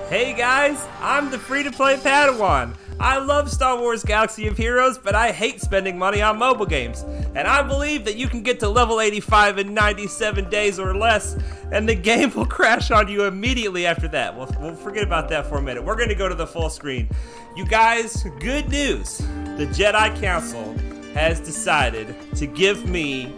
Hey guys, I'm the free-to-play Padawan. I love Star Wars Galaxy of Heroes, but I hate spending money on mobile games. And I believe that you can get to level 85 in 97 days or less, and the game will crash on you immediately after that. We'll forget about that for a minute. We're going to go to the full screen. You guys, good news. The Jedi Council has decided to give me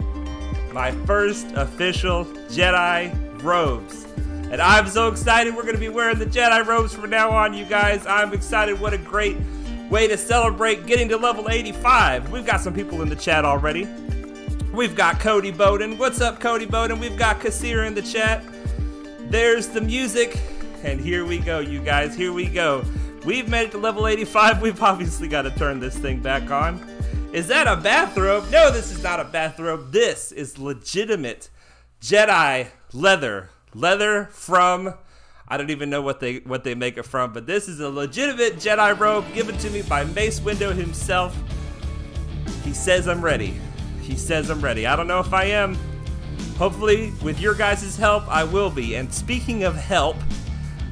my first official Jedi robes. And I'm so excited. We're going to be wearing the Jedi robes from now on, you guys. I'm excited. What a great way to celebrate getting to level 85. We've got some people in the chat already. We've got Cody Bowden. What's up, Cody Bowden? We've got Kassir in the chat. There's the music. And here we go, you guys. Here we go. We've made it to level 85. We've obviously got to turn this thing back on. Is that a bathrobe? No, this is not a bathrobe. This is legitimate Jedi leather. Leather from, I don't even know what they make it from, but this is a legitimate Jedi robe given to me by Mace Windu himself. He says I'm ready. He says I'm ready. I don't know if I am. Hopefully, with your guys' help, I will be. And speaking of help,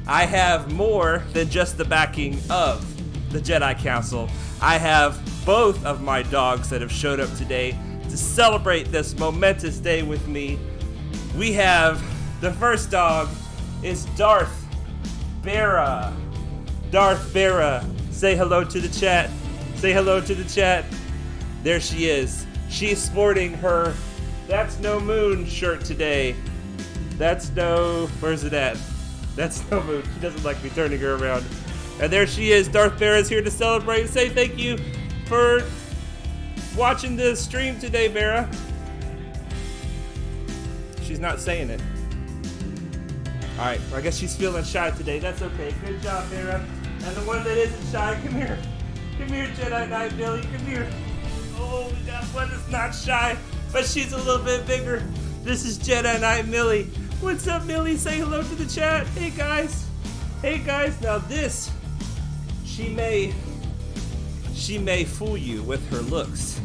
I have more than just the backing of the Jedi Council. I have both of my dogs that have showed up today to celebrate this momentous day with me. We have the first dog is Darth Bera. Darth Bera, say hello to the chat. Say hello to the chat. There she is. She's sporting her That's No Moon shirt today. That's no, where's it at? That's No Moon. She doesn't like me turning her around. And there she is. Darth Bera's here to celebrate. Say thank you for watching the stream today, Bera. She's not saying it. Alright, well, I guess she's feeling shy today. That's okay. Good job, Bera. And the one that isn't shy, come here. Come here, Jedi Knight Billy. Come here. Oh, we got one that's not shy, but she's a little bit bigger. This is Jedi Knight Millie. What's up, Millie? Say hello to the chat. Hey, guys. Hey, guys. Now this, she may fool you with her looks,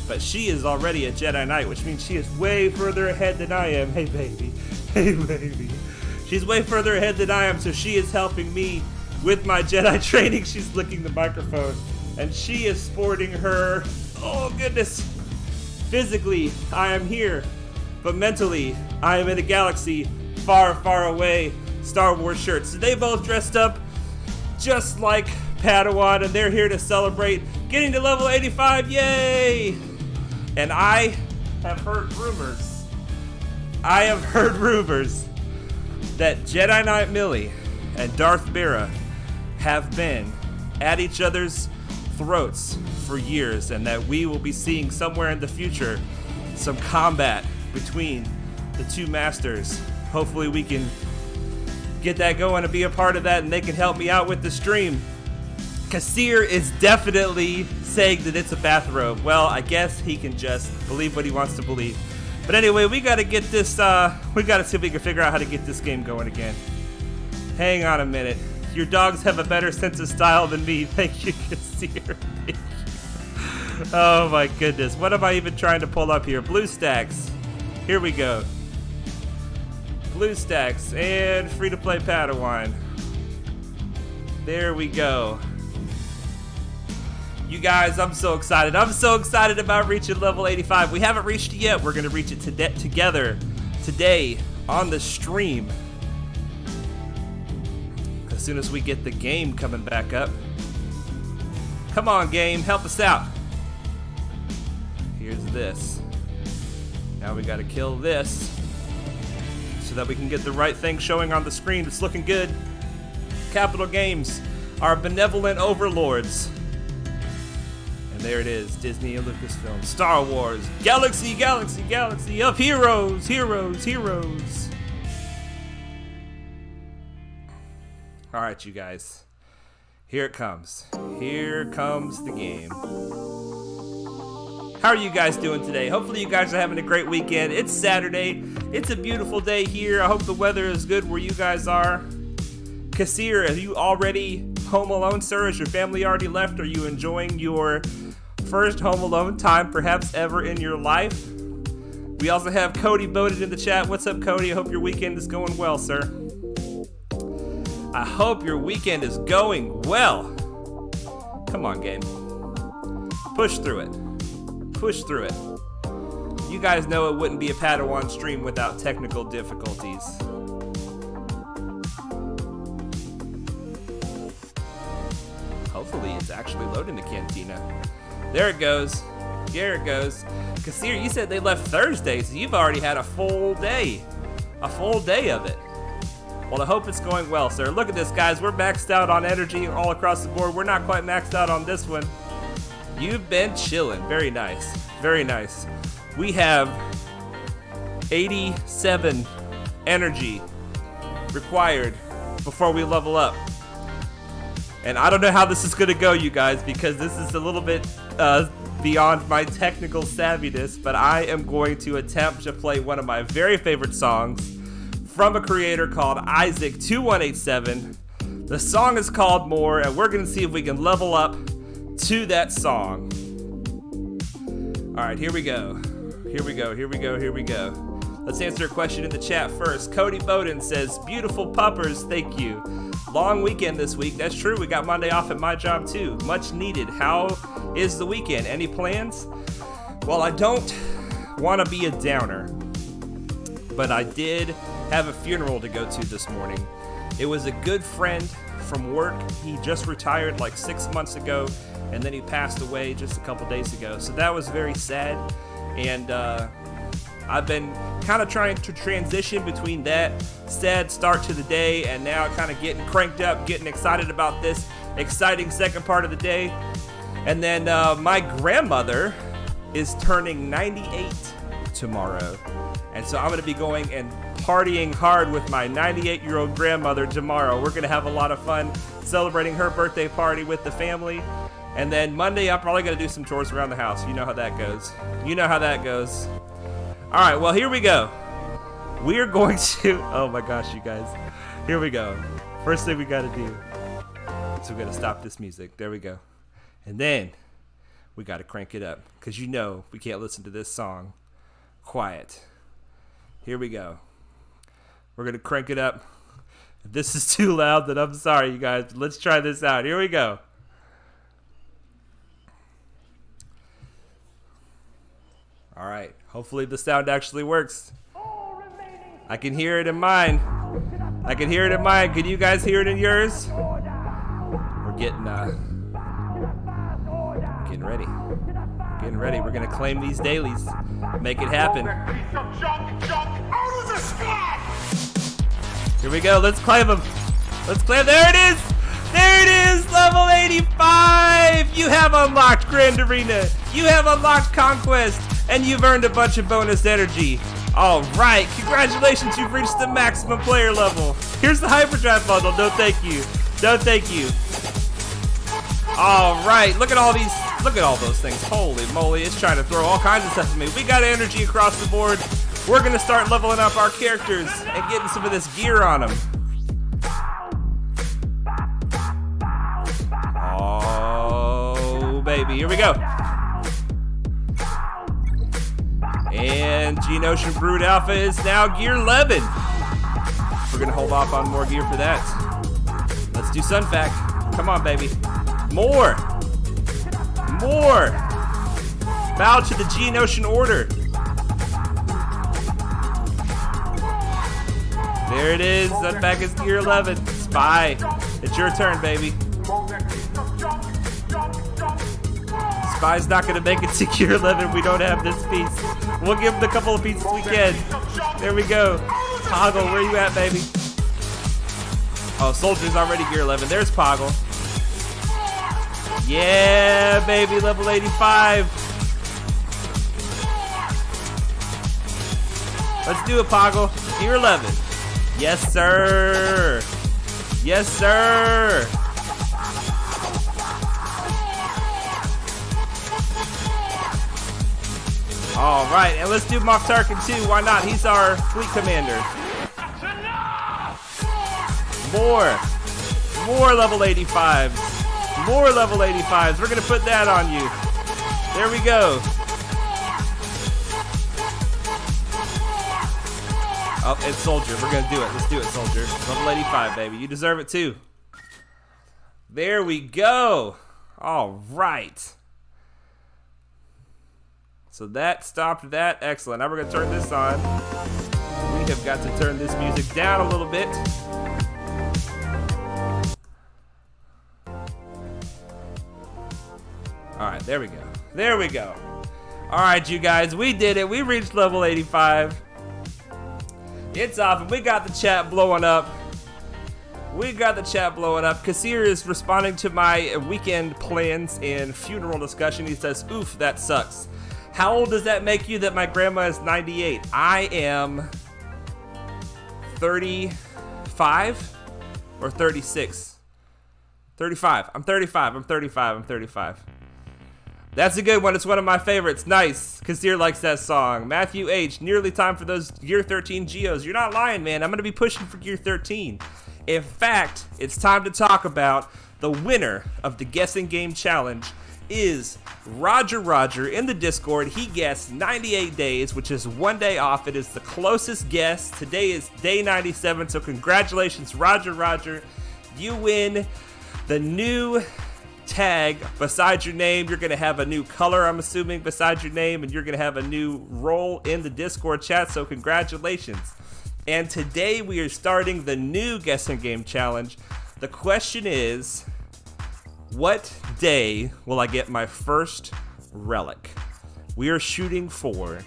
but she is already a Jedi Knight, which means she is way further ahead than I am. Hey, baby. Hey, baby. She's way further ahead than I am, so she is helping me with my Jedi training. She's licking the microphone, and she is sporting her, oh goodness. Physically, I am here, but mentally, I am in a galaxy far, far away. Star Wars shirts. So they both dressed up just like Padawan, and they're here to celebrate getting to level 85, yay! And I have heard rumors. That Jedi Knight Millie and Darth Bera have been at each other's throats for years, and that we will be seeing somewhere in the future some combat between the two masters. Hopefully we can get that going and be a part of that, and they can help me out with the stream. Kassir is definitely saying that it's a bathrobe. Well, I guess he can just believe what he wants to believe. But anyway, we gotta get this, we gotta see if we can figure out how to get this game going again. Hang on a minute. Your dogs have a better sense of style than me. Thank you, Kassir. Thank you. Oh my goodness. What am I even trying to pull up here? BlueStacks. Here we go. BlueStacks and free-to-play Padawan. There we go. You guys, I'm so excited. I'm so excited about reaching level 85. We haven't reached it yet. We're going to reach it together today on the stream. As soon as we get the game coming back up. Come on, game. Help us out. Here's this. Now we got to kill this so that we can get the right thing showing on the screen. It's looking good. Capital Games, our benevolent overlords. There it is, Disney and Lucasfilm. Star Wars, galaxy, galaxy, galaxy of heroes, heroes, heroes. All right, you guys. Here it comes. Here comes the game. How are you guys doing today? Hopefully you guys are having a great weekend. It's Saturday. It's a beautiful day here. I hope the weather is good where you guys are. Kassir, are you already home alone, sir? Has your family already left? Are you enjoying your first home alone time perhaps ever in your life? We also have Cody Bowden in the chat. What's up, Cody? I hope your weekend is going well, sir. I hope your weekend is going well. Come on, game. Push through it. Push through it. You guys know it wouldn't be a Padawan stream without technical difficulties. Hopefully it's actually loading the cantina. There it goes. There it goes. Kasir, you said they left Thursday, so you've already had a full day. A full day of it. Well, I hope it's going well, sir. Look at this, guys. We're maxed out on energy all across the board. We're not quite maxed out on this one. You've been chilling. Very nice. Very nice. We have 87 energy required before we level up. And I don't know how this is going to go, you guys, because this is a little bit beyond my technical savviness, but I am going to attempt to play one of my very favorite songs from a creator called Isaac2187. The song is called More, and we're going to see if we can level up to that song. All right, here we go. Here we go, here we go, here we go. Let's answer a question in the chat first. Cody Bowden says, beautiful puppers, thank you. Long weekend this week. That's true, we got Monday off at my job too. Much needed. How is the weekend? Any plans? Well, I don't want to be a downer, but I did have a funeral to go to this morning. It was a good friend from work. He just retired like 6 months ago, and then he passed away just a couple days ago. So that was very sad. And I've been kind of trying to transition between that sad start to the day and now kind of getting cranked up, getting excited about this exciting second part of the day. And then my grandmother is turning 98 tomorrow. And so I'm going to be going and partying hard with my 98-year-old grandmother tomorrow. We're going to have a lot of fun celebrating her birthday party with the family. And then Monday, I'm probably going to do some chores around the house. You know how that goes. You know how that goes. All right, well, here we go. We're going to... Oh, my gosh, you guys. Here we go. First thing we got to do is we're going to stop this music. There we go. And then we got to crank it up because you know we can't listen to this song quiet. Here we go. We're going to crank it up. If this is too loud, then I'm sorry, you guys. Let's try this out. Here we go. All right. Hopefully the sound actually works. I can hear it in mine. I can hear it in mine. Can you guys hear it in yours? We're getting ready. We're getting ready. We're going to claim these dailies. Make it happen. Here we go. Let's claim them. Let's claim. There it is. There it is. Level 85. You have unlocked Grand Arena. You have unlocked Conquest. And you've earned a bunch of bonus energy. All right. Congratulations. You've reached the maximum player level. Here's the Hyperdrive bundle. No thank you. No thank you. All right. Look at all these. Look at all those things. Holy moly. It's trying to throw all kinds of stuff at me. We got energy across the board. We're going to start leveling up our characters and getting some of this gear on them. Oh, baby. Here we go. And Geonosian Brood Alpha is now gear 11. We're going to hold off on more gear for that. Let's do Sunfac. Come on, baby. More. More. Bow to the Geonosian Order. There it is. Sunfac is gear 11. Spy. It's your turn, baby. Spy's not going to make it to gear 11. We don't have this piece. We'll give him a couple of pieces we can. There we go. Poggle, where you at, baby? Oh, Soldier's already gear 11. There's Poggle. Yeah, baby, level 85. Let's do it, Poggle. Gear 11. Yes, sir. Yes, sir. All right, and let's do Moff Tarkin too. Why not? He's our fleet commander. More level 85s. More level 85s. We're gonna put that on you. There we go. Oh, it's Soldier. We're gonna do it. Let's do it, Soldier. Level 85, baby. You deserve it too. There we go. All right. So that stopped that. Excellent. Now we're gonna turn this on. We have got to turn this music down a little bit. All right, there we go. There we go. All right, you guys, we did it. We reached level 85. It's off, and we got the chat blowing up. Kasir is responding to my weekend plans and funeral discussion. He says, oof, that sucks. How old does that make you that my grandma is 98? I am 35 or 36? 35. I'm 35. That's a good one. It's one of my favorites. Nice. Kasir likes that song. Matthew H. Nearly time for those Gear 13 Geos. You're not lying, man. I'm going to be pushing for Gear 13. In fact, it's time to talk about the winner of the Guessing Game Challenge is Roger in the Discord. He guessed 98 days, which is 1 day off. It is the closest guess. Today is day 97, so congratulations, Roger. You win the new tag beside your name. You're gonna have a new color, I'm assuming, beside your name, and you're gonna have a new role in the Discord chat, so congratulations. And today we are starting the new Guessing Game Challenge. The question is, what day will I get my first relic? We are shooting for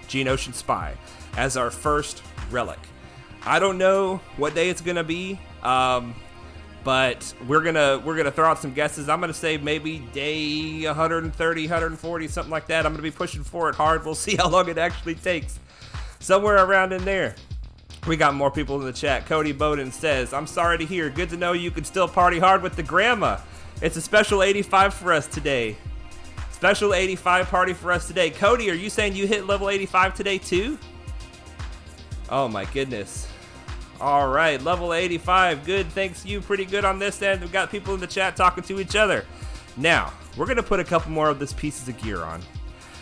Geonosian Spy as our first relic. I don't know what day it's gonna be, but we're gonna throw out some guesses. I'm gonna say maybe day 130, 140, something like that. I'm gonna be pushing for it hard. We'll see how long it actually takes. Somewhere around in there. We got more people in the chat. Cody Bowden says, I'm sorry to hear. Good to know you can still party hard with the grandma. It's a special 85 for us today. Special 85 party for us today. Cody, are you saying you hit level 85 today too? Oh my goodness. All right, level 85. Good, thanks you. Pretty good on this end. We've got people in the chat talking to each other. Now, we're going to put a couple more of this pieces of gear on.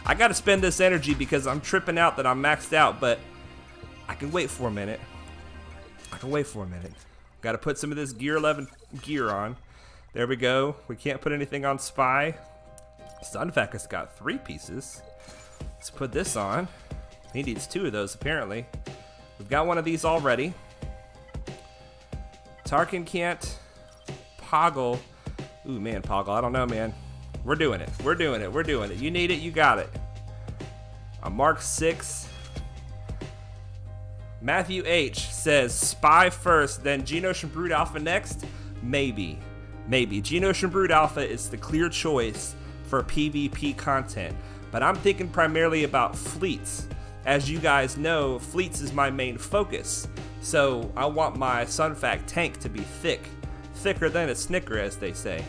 I got to spend this energy because I'm tripping out that I'm maxed out, but I can wait for a minute. Got to put some of this Gear 11 gear on. There we go. We can't put anything on Spy. Sunfac has got 3 pieces. Let's put this on. He needs 2 of those, apparently. We've got one of these already. Tarkin can't. Poggle. Ooh, man, Poggle. I don't know, man. We're doing it. You need it, you got it. A Mark 6. Matthew H. says Spy first, then Geonosian Brood Alpha next. Maybe. Geonosian Brood Alpha is the clear choice for PvP content, but I'm thinking primarily about fleets. As you guys know, fleets is my main focus, so I want my Sunfac tank to be thicker than a Snicker, as they say.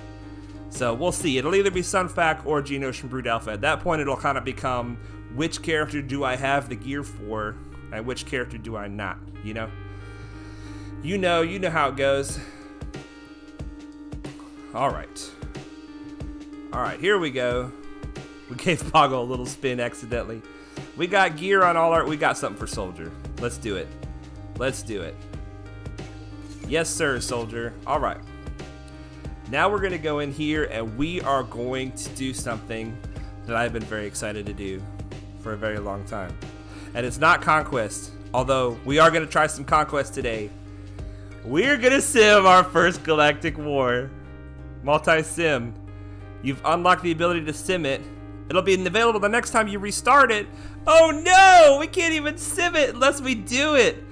So we'll see. It'll either be Sunfac or Geonosian Brood Alpha. At that point, it'll kind of become which character do I have the gear for, and which character do I not? You know how it goes. All right, here we go. We gave Poggle a little spin accidentally. We got gear on all our. We got something for Soldier. Let's do it. Yes, sir, Soldier. All right. Now we're gonna go in here and we are going to do something that I've been very excited to do for a very long time. And it's not Conquest, although we are gonna try some Conquest today. We're gonna sim our first Galactic War. Multi-sim. You've unlocked the ability to sim it. It'll be available the next time you restart it. Oh no! We can't even sim it unless we do it.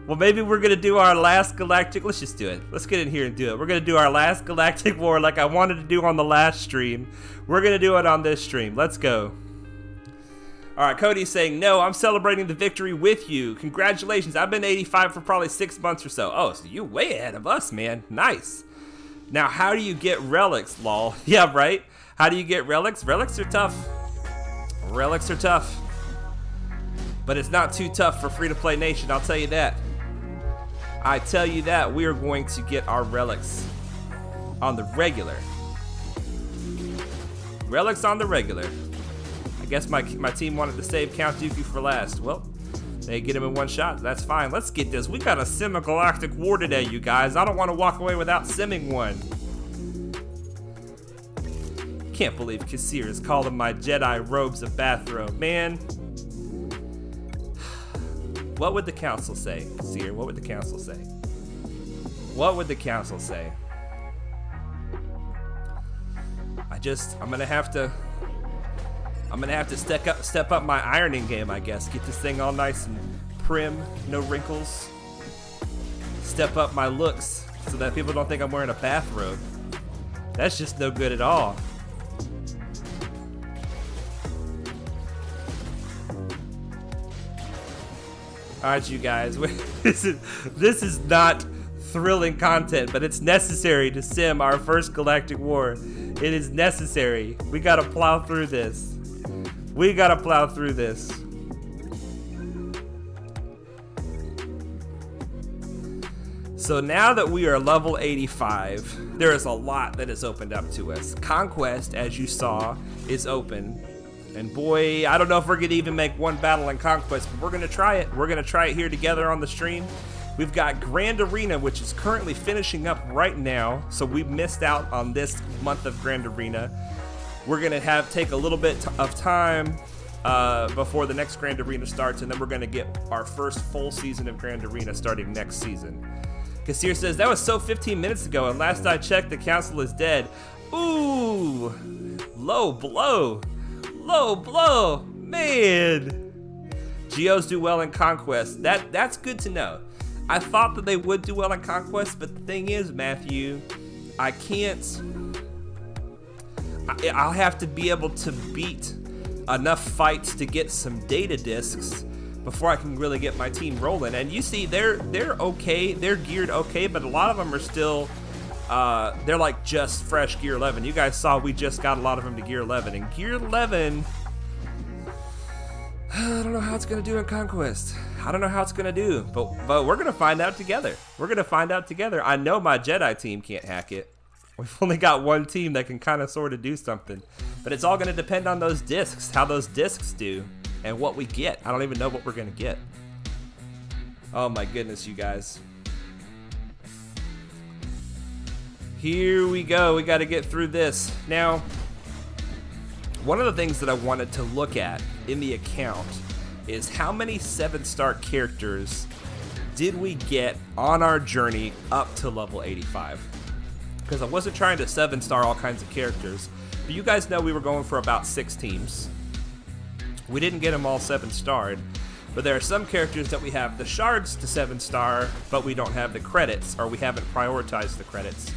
Well, maybe we're gonna do our last Galactic. Let's just do it. Let's get in here and do it. We're gonna do our last Galactic War like I wanted to do on the last stream. We're gonna do it on this stream. Let's go. All right, Cody's saying, no, I'm celebrating the victory with you. Congratulations. I've been 85 for probably 6 months or so. Oh, so you're way ahead of us, man. Nice. Now, how do you get relics, lol? Yeah, right? How do you get relics? Relics are tough. But it's not too tough for Free-to-Play Nation, I'll tell you that. We are going to get our relics on the regular. I guess my team wanted to save Count Dooku for last. Well, They get him in one shot. That's fine. Let's get this. We got a sim of Galactic War today, you guys. I don't want to walk away without simming one. Can't believe Kassir is calling my Jedi robes a bathrobe. Man. What would the council say, Kassir? What would the council say? What would the council say? I'm gonna have to step up my ironing game, I guess. Get this thing all nice and prim, no wrinkles. Step up my looks so that people don't think I'm wearing a bathrobe. That's just no good at all. All right, you guys, this is not thrilling content, but it's necessary to sim our first Galactic War. It is necessary. We gotta plow through this. We gotta plow through this. So now that we are level 85, there is a lot that has opened up to us. Conquest, as you saw, is open. And boy, I don't know if we're gonna even make one battle in Conquest, but we're gonna try it. We're gonna try it here together on the stream. We've got Grand Arena, which is currently finishing up right now. So we missed out on this month of Grand Arena. We're gonna take a little bit of time before the next Grand Arena starts, and then we're gonna get our first full season of Grand Arena starting next season. Kassir says, that was so 15 minutes ago, and last I checked, the council is dead. Ooh, low blow. Low blow, man. Geos do well in Conquest. That's good to know. I thought that they would do well in Conquest, but the thing is, Matthew, I'll have to be able to beat enough fights to get some data discs before I can really get my team rolling. And you see, they're okay, they're geared okay, but a lot of them are still, they're like just fresh Gear 11. You guys saw we just got a lot of them to Gear 11. And Gear 11, I don't know how it's going to do in Conquest. I don't know how it's going to do, but we're going to find out together. We're going to find out together. I know my Jedi team can't hack it. We've only got one team that can kind of sort of do something. But it's all going to depend on those discs, how those discs do, and what we get. I don't even know what we're going to get. Oh my goodness, you guys. Here we go. We got to get through this. Now, one of the things that I wanted to look at in the account is how many 7-star characters did we get on our journey up to level 85? Because I wasn't trying to 7-star all kinds of characters, but you guys know we were going for about 6 teams. We didn't get them all 7-starred, but there are some characters that we have the shards to 7-star, but we don't have the credits, or we haven't prioritized the credits.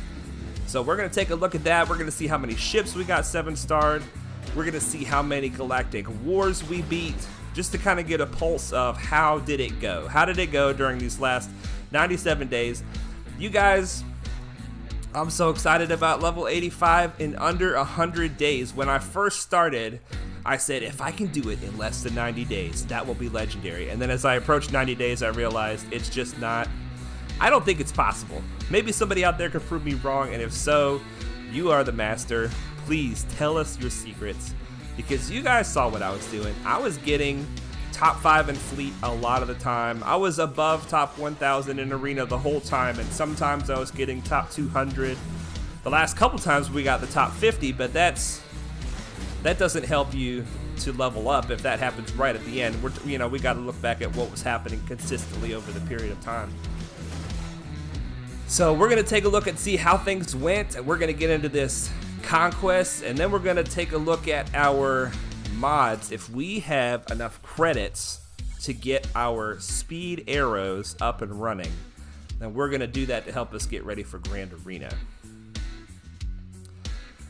So we're going to take a look at that. We're going to see how many ships we got 7-starred. We're going to see how many Galactic Wars we beat, just to kind of get a pulse of how did it go. How did it go during these last 97 days? You guys, I'm so excited about level 85 in under 100 days. When I first started, I said, if I can do it in less than 90 days, that will be legendary. And then as I approached 90 days, I realized it's just not. I don't think it's possible. Maybe somebody out there could prove me wrong, and if so, you are the master. Please tell us your secrets, because you guys saw what I was doing. I was getting top 5 in fleet a lot of the time. I was above top 1,000 in arena the whole time, and sometimes I was getting top 200. The last couple times we got the top 50, but that doesn't help you to level up if that happens right at the end. We got to look back at what was happening consistently over the period of time. So we're going to take a look and see how things went, and we're going to get into this Conquest, and then we're going to take a look at our mods. If we have enough credits to get our speed arrows up and running, then we're going to do that to help us get ready for Grand Arena.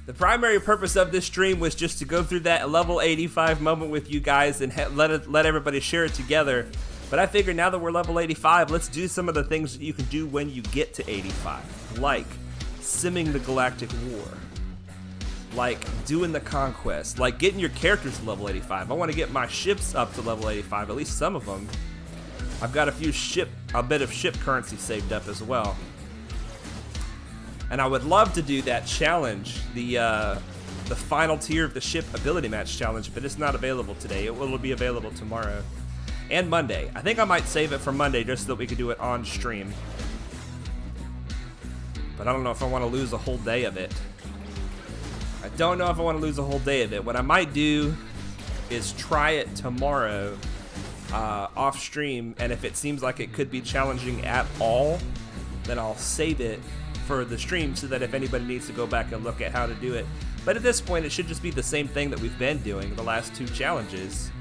The primary purpose of this stream was just to go through that level 85 moment with you guys and let everybody share it together. But I figured now that we're level 85, let's do some of the things that you can do when you get to 85, like simming the Galactic War, like doing the Conquest, like getting your characters to level 85. I want to get my ships up to level 85, at least some of them. I've got a bit of ship currency saved up as well. And I would love to do that challenge, the final tier of the ship ability match challenge, but it's not available today. It will be available tomorrow. and Monday. I think I might save it for Monday just so that we could do it on stream. But I don't know if I want to lose a whole day of it. I don't know if I want to lose a whole day of it. What I might do is try it tomorrow off stream, and if it seems like it could be challenging at all, then I'll save it for the stream so that if anybody needs to go back and look at how to do it. But at this point, it should just be the same thing that we've been doing the last 2 challenges.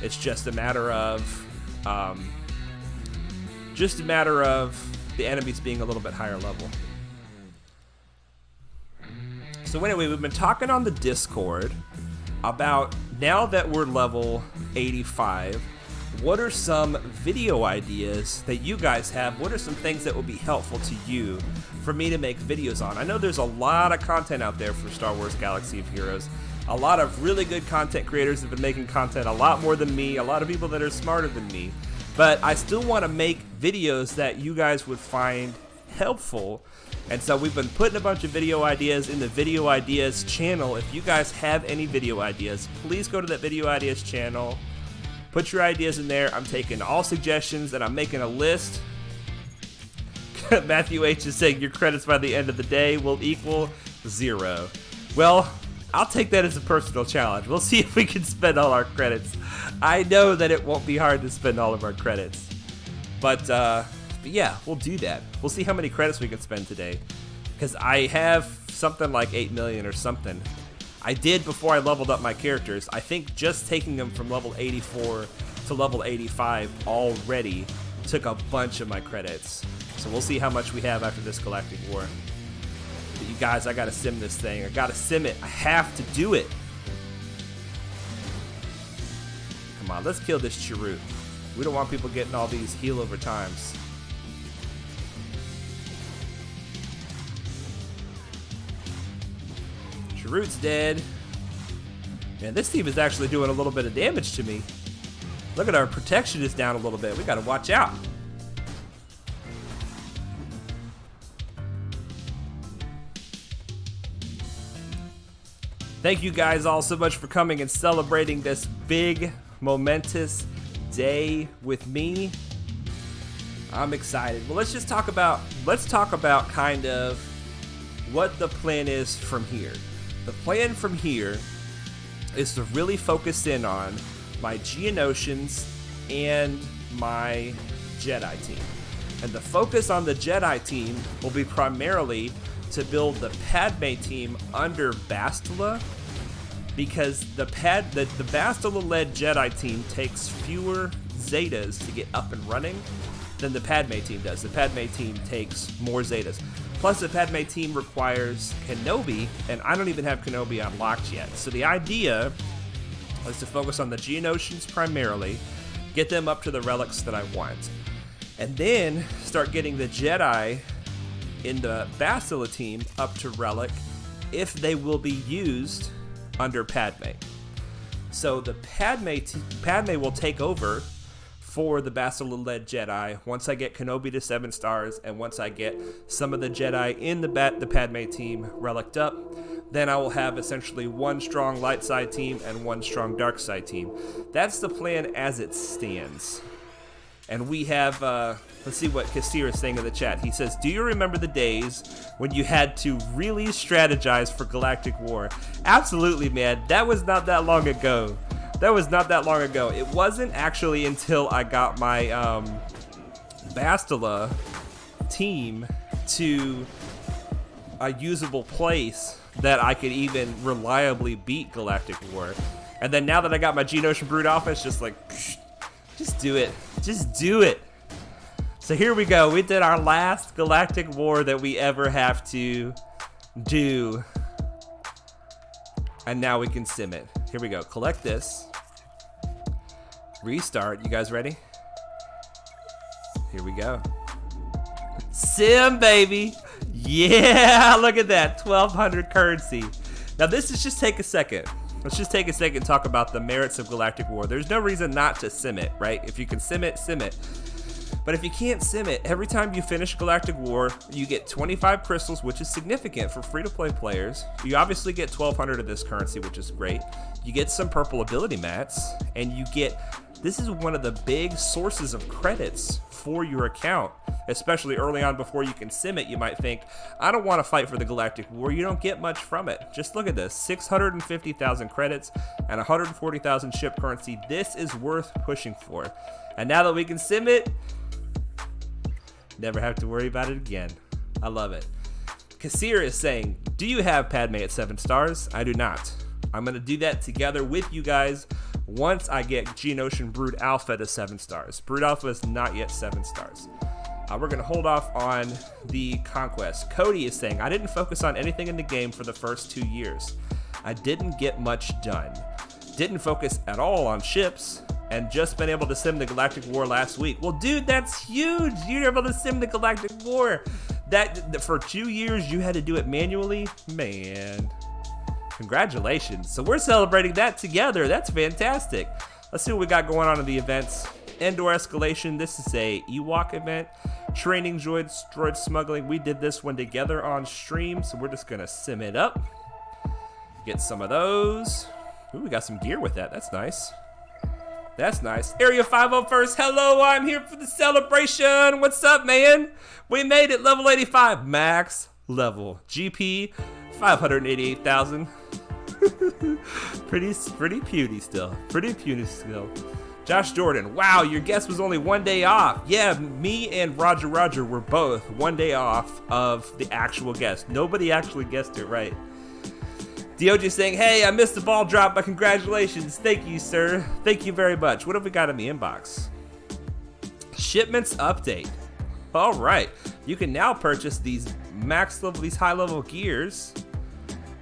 It's just a matter of the enemies being a little bit higher level. So anyway, we've been talking on the Discord about, now that we're level 85, what are some video ideas that you guys have? What are some things that would be helpful to you for me to make videos on? I know there's a lot of content out there for Star Wars Galaxy of Heroes. A lot of really good content creators have been making content a lot more than me, a lot of people that are smarter than me. But I still want to make videos that you guys would find helpful. And so we've been putting a bunch of video ideas in the Video Ideas channel. If you guys have any video ideas, please go to that Video Ideas channel. Put your ideas in there. I'm taking all suggestions and I'm making a list. Matthew H is saying your credits by the end of the day will equal 0. Well, I'll take that as a personal challenge. We'll see if we can spend all our credits. I know that it won't be hard to spend all of our credits. But yeah, we'll do that. We'll see how many credits we can spend today. Because I have something like 8 million or something. I did before I leveled up my characters. I think just taking them from level 84 to level 85 already took a bunch of my credits. So we'll see how much we have after this Galactic War. But you guys, I gotta sim this thing. I gotta sim it. I have to do it. Come on, let's kill this Chirrut. We don't want people getting all these heal over times. Chirrut's dead. Man, this team is actually doing a little bit of damage to me. Look at our protection is down a little bit. We gotta watch out. Thank you guys all so much for coming and celebrating this big, momentous day with me. I'm excited. Well, let's talk about kind of what the plan is from here. The plan from here is to really focus in on my Geonosians and my Jedi team. And the focus on the Jedi team will be primarily to build the Padme team under Bastila, because the Bastila-led Jedi team takes fewer Zetas to get up and running than the Padme team does. The Padme team takes more Zetas. Plus, the Padme team requires Kenobi, and I don't even have Kenobi unlocked yet. So the idea is to focus on the Geonosians primarily, get them up to the relics that I want, and then start getting the Jedi in the Bastila team up to relic if they will be used under Padme. So the Padme will take over for the Bastila-led Jedi once I get Kenobi to 7 stars, and once I get some of the Jedi in the Padme team relicked up, then I will have essentially one strong light side team and one strong dark side team. That's the plan as it stands. And we have, let's see what Kassir is saying in the chat. He says, do you remember the days when you had to really strategize for Galactic War? Absolutely, man. That was not that long ago. That was not that long ago. It wasn't actually until I got my Bastila team to a usable place that I could even reliably beat Galactic War. And then now that I got my Geonosian Brood off, it's just like, psh, just do it. Just do it. So here we go. We did our last Galactic War that we ever have to do. And now we can sim it. Here we go. Collect this. Restart. You guys ready? Here we go. Sim, baby. Yeah, look at that. 1,200 currency. Now this is just take a second. Let's just take a second and talk about the merits of Galactic War. There's no reason not to sim it, right? If you can sim it, sim it. But if you can't sim it, every time you finish Galactic War, you get 25 crystals, which is significant for free-to-play players. You obviously get 1,200 of this currency, which is great. You get some purple ability mats, and you get this is one of the big sources of credits for your account, especially early on before you can sim it. You might think, I don't want to fight for the Galactic War. You don't get much from it. Just look at this, 650,000 credits and 140,000 ship currency. This is worth pushing for. And now that we can sim it, never have to worry about it again. I love it. Kassir is saying, do you have Padme at 7 stars? I do not. I'm going to do that together with you guys once I get Geonosian Brood Alpha to 7 stars. Brood Alpha is not yet 7 stars. We're going to hold off on the Conquest. Cody is saying, I didn't focus on anything in the game for the first 2 years. I didn't get much done. Didn't focus at all on ships, and just been able to sim the Galactic War last week. Well, dude, that's huge. You're able to sim the Galactic War. That for 2 years, you had to do it manually? Man, congratulations. So we're celebrating that together. That's fantastic. Let's see what we got going on in the events. Endor Escalation, this is a Ewok event. Training droid smuggling, we did this one together on stream, so we're just gonna sim it up. Get some of those. Ooh, we got some gear with that, that's nice. That's nice. Area 501st, hello, I'm here for the celebration. What's up, man? We made it, level 85, max level. GP, 588,000. pretty puny still. Pretty puny still. Josh Jordan, wow, your guest was only 1 day off. Yeah, me and Roger were both 1 day off of the actual guest. Nobody actually guessed it right. DOJ saying, hey, I missed the ball drop, but congratulations. Thank you, sir. Thank you very much. What have we got in the inbox? Shipments update. All right. You can now purchase these these high-level gears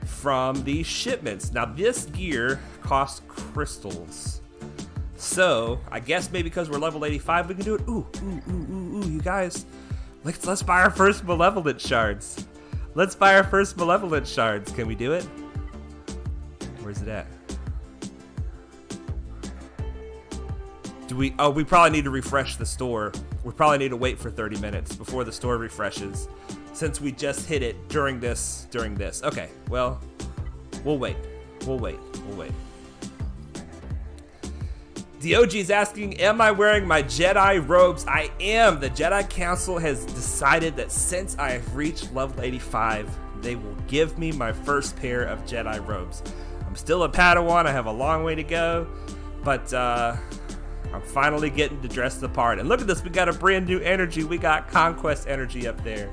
from these shipments. Now, this gear costs crystals. So, I guess maybe because we're level 85, we can do it. Ooh, you guys. Let's buy our first Malevolent shards. Let's buy our first Malevolent shards. Can we do it? Where's it at? We probably need to refresh the store. We probably need to wait for 30 minutes before the store refreshes, since we just hit it during this. Okay, well, we'll wait. DOG's asking, am I wearing my Jedi robes? I am. The Jedi Council has decided that since I have reached level 85, they will give me my first pair of Jedi robes. I'm still a Padawan. I have a long way to go, but I'm finally getting to dress the part. And look at this, we got a brand new energy. We got Conquest energy up there.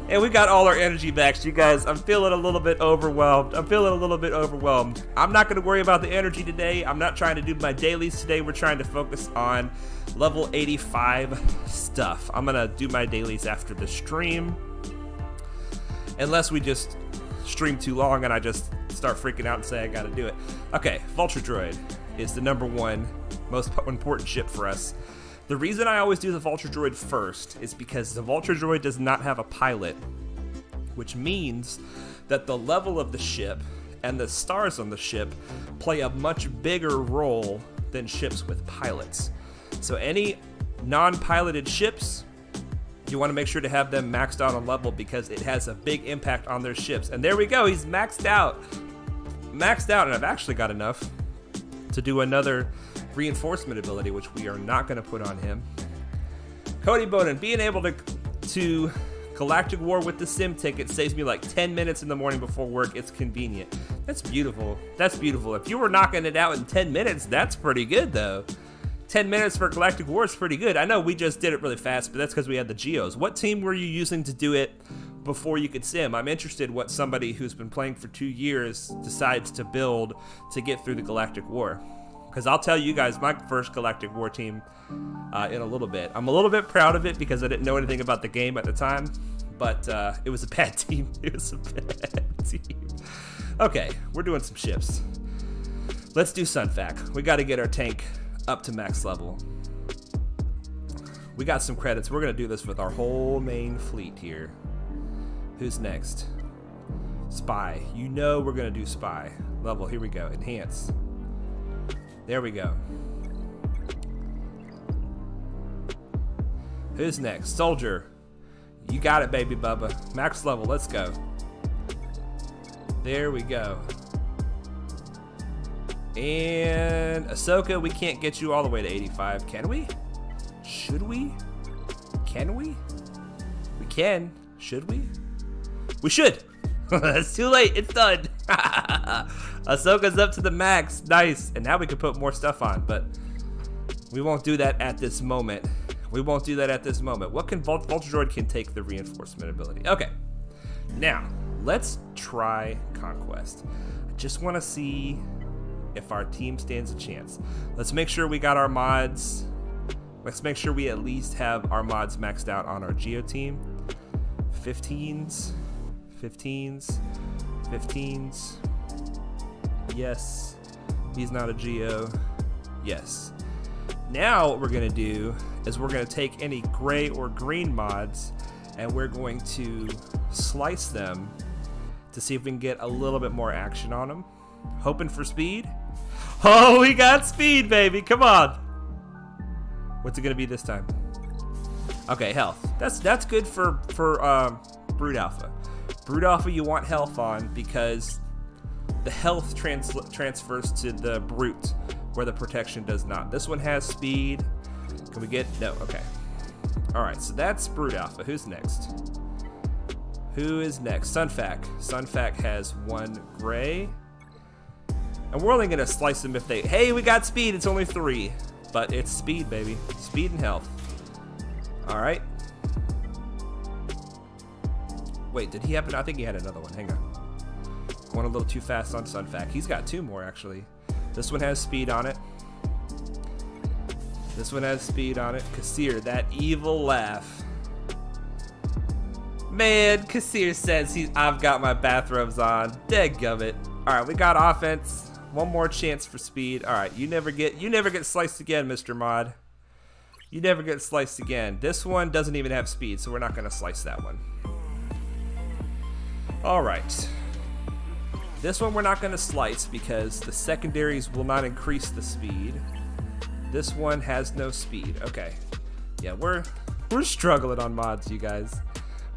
And we got all our energy back. You guys, I'm feeling a little bit overwhelmed. I'm not going to worry about the energy today. I'm not trying to do my dailies today. We're trying to focus on level 85 stuff. I'm going to do my dailies after the stream. Unless we just stream too long and I just start freaking out and say I got to do it. Okay, Vulture Droid is the #1 most important ship for us. The reason I always do the Vulture Droid first is because the Vulture Droid does not have a pilot, which means that the level of the ship and the stars on the ship play a much bigger role than ships with pilots. So any non-piloted ships, you want to make sure to have them maxed out on level because it has a big impact on their ships. And there we go, he's maxed out. And I've actually got enough to do another reinforcement ability, which we are not going to put on him. Cody Bowden, being able to Galactic War with the sim ticket saves me like 10 minutes in the morning before work. It's convenient. That's beautiful. If you were knocking it out in 10 minutes, that's pretty good though. 10 minutes for Galactic War is pretty good. I know we just did it really fast, but that's because we had the Geos. What team were you using to do it before you could sim? I'm interested what somebody who's been playing for 2 years decides to build to get through the Galactic War. Because I'll tell you guys my first Galactic War team in a little bit. I'm a little bit proud of it because I didn't know anything about the game at the time, but it was a bad team. Okay, we're doing some ships. Let's do Sunfac. We got to get our tank up to max level. We got some credits. We're going to do this with our whole main fleet here. Who's next? Spy. You know we're going to do Spy. Level, here we go. Enhance. There we go. Who's next? Soldier. You got it, baby Bubba. Max level, let's go. There we go. And Ahsoka, we can't get you all the way to 85. Can we? Should we? Can we? We can. Should we? We should. It's too late. It's done. Ahsoka's up to the max. Nice. And now we can put more stuff on, but we won't do that at this moment. We won't do that at this moment. What can Vulture Droid can take the reinforcement ability. Okay. Now, let's try Conquest. I just want to see if our team stands a chance. Let's make sure we got our mods. Let's make sure we at least have our mods maxed out on our Geo team. 15s. 15s. 15s. Yes. He's not a Geo. Yes. Now what we're going to do is we're going to take any gray or green mods and we're going to slice them to see if we can get a little bit more action on them. Hoping for speed. Oh, we got speed, baby. Come on. What's it going to be this time? Okay, health. That's good for Brood Alpha. Brood Alpha you want health on because the health transfers to the Brute where the protection does not. This one has speed. Can we get... No, okay. Alright, so that's Brood Alpha. Who's next? Who is next? Sunfac. Sunfac has one gray. And we're only going to slice them if they... Hey, we got speed. It's only 3. But it's speed, baby. Speed and health. Alright. Wait, did he happen? I think he had another one. Hang on. Going a little too fast on Sunfac. He's got 2 more, actually. This one has speed on it. This one has speed on it. Kassir, that evil laugh. Man, Kassir says I've got my bathrobes on. Dadgummit. Alright, we got offense. One more chance for speed. Alright, you never get sliced again, Mr. Mod. You never get sliced again. This one doesn't even have speed, so we're not gonna slice that one. Alright. This one we're not going to slice because the secondaries will not increase the speed. This one has no speed. Okay. Yeah, we're struggling on mods, you guys.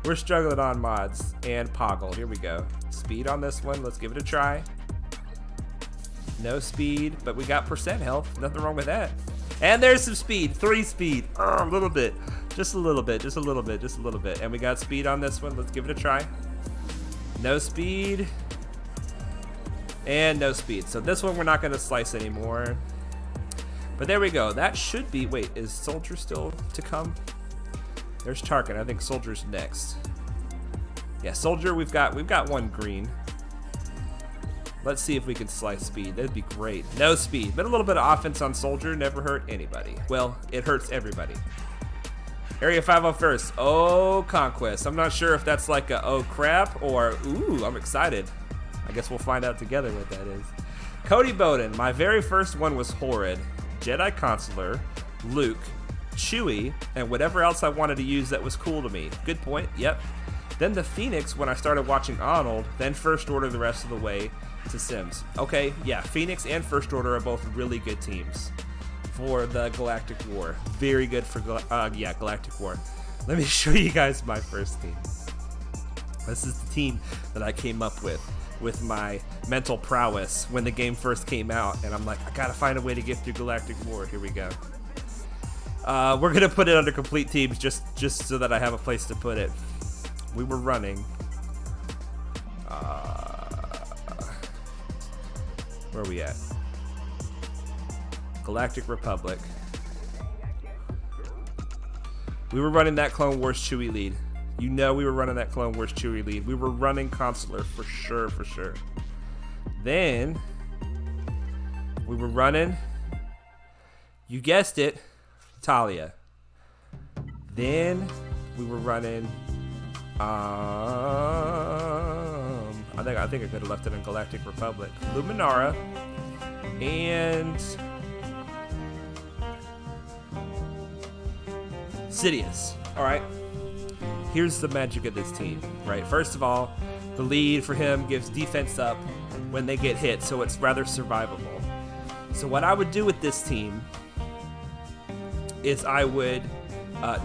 We're struggling on mods. And Poggle. Here we go. Speed on this one. Let's give it a try. No speed, but we got percent health. Nothing wrong with that. And there's some speed. 3 speed. Oh, a little bit. Just a little bit. Just a little bit. Just a little bit. And we got speed on this one. Let's give it a try. No speed. And no speed. So this one we're not going to slice anymore. But there we go. That should be... Wait, is Soldier still to come? There's Tarkin. I think Soldier's next. Yeah, Soldier, we've got one green. Let's see if we can slice speed. That'd be great. No speed, but a little bit of offense on Soldier never hurt anybody. Well, it hurts everybody. Area 501st. Oh, Conquest. I'm not sure if that's like a oh crap or ooh, I'm excited. I guess we'll find out together what that is. Cody Bowden. My very first one was Horrid, Jedi Consular, Luke, Chewie, and whatever else I wanted to use that was cool to me. Good point. Yep. Then the Phoenix when I started watching Arnold, then First Order the rest of the way to Sims. Okay, yeah, Phoenix and First Order are both really good teams for the Galactic War. Very good for Galactic War. Let me show you guys my first team. This is the team that I came up with my mental prowess when the game first came out, and I'm like, I gotta find a way to get through Galactic War. Here we go. We're gonna put it under complete teams just so that I have a place to put it. We were running. Where are we at? Galactic Republic. We were running that Clone Wars Chewie lead. You know we were running that Clone Wars Chewie lead. We were running Consular for sure, for sure. Then we were running, you guessed it, Talia. Then we were running I think I could have left it in Galactic Republic. Luminara and Sidious. Alright. Here's the magic of this team, right? First of all, the lead for him gives defense up when they get hit, so it's rather survivable. So what I would do with this team is I would...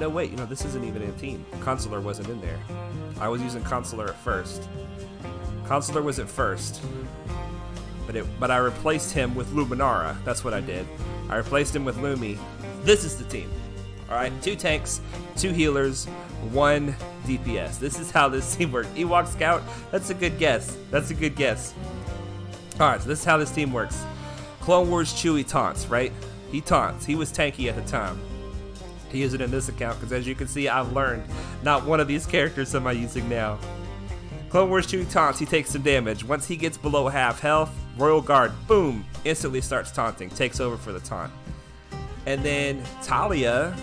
no, wait, this isn't even a team. Consular wasn't in there. I was using Consular at first. Consular was at first. but I replaced him with Luminara. That's what I did. I replaced him with Lumi. This is the team. All right, 2 tanks, 2 healers, 1 DPS. This is how this team works. Ewok Scout, that's a good guess. That's a good guess. All right, so this is how this team works. Clone Wars Chewie taunts, right? He taunts. He was tanky at the time. He used it in this account because, as you can see, I've learned not one of these characters am I using now. Clone Wars Chewie taunts. He takes some damage. Once he gets below half health, Royal Guard, boom, instantly starts taunting. Takes over for the taunt. And then Talia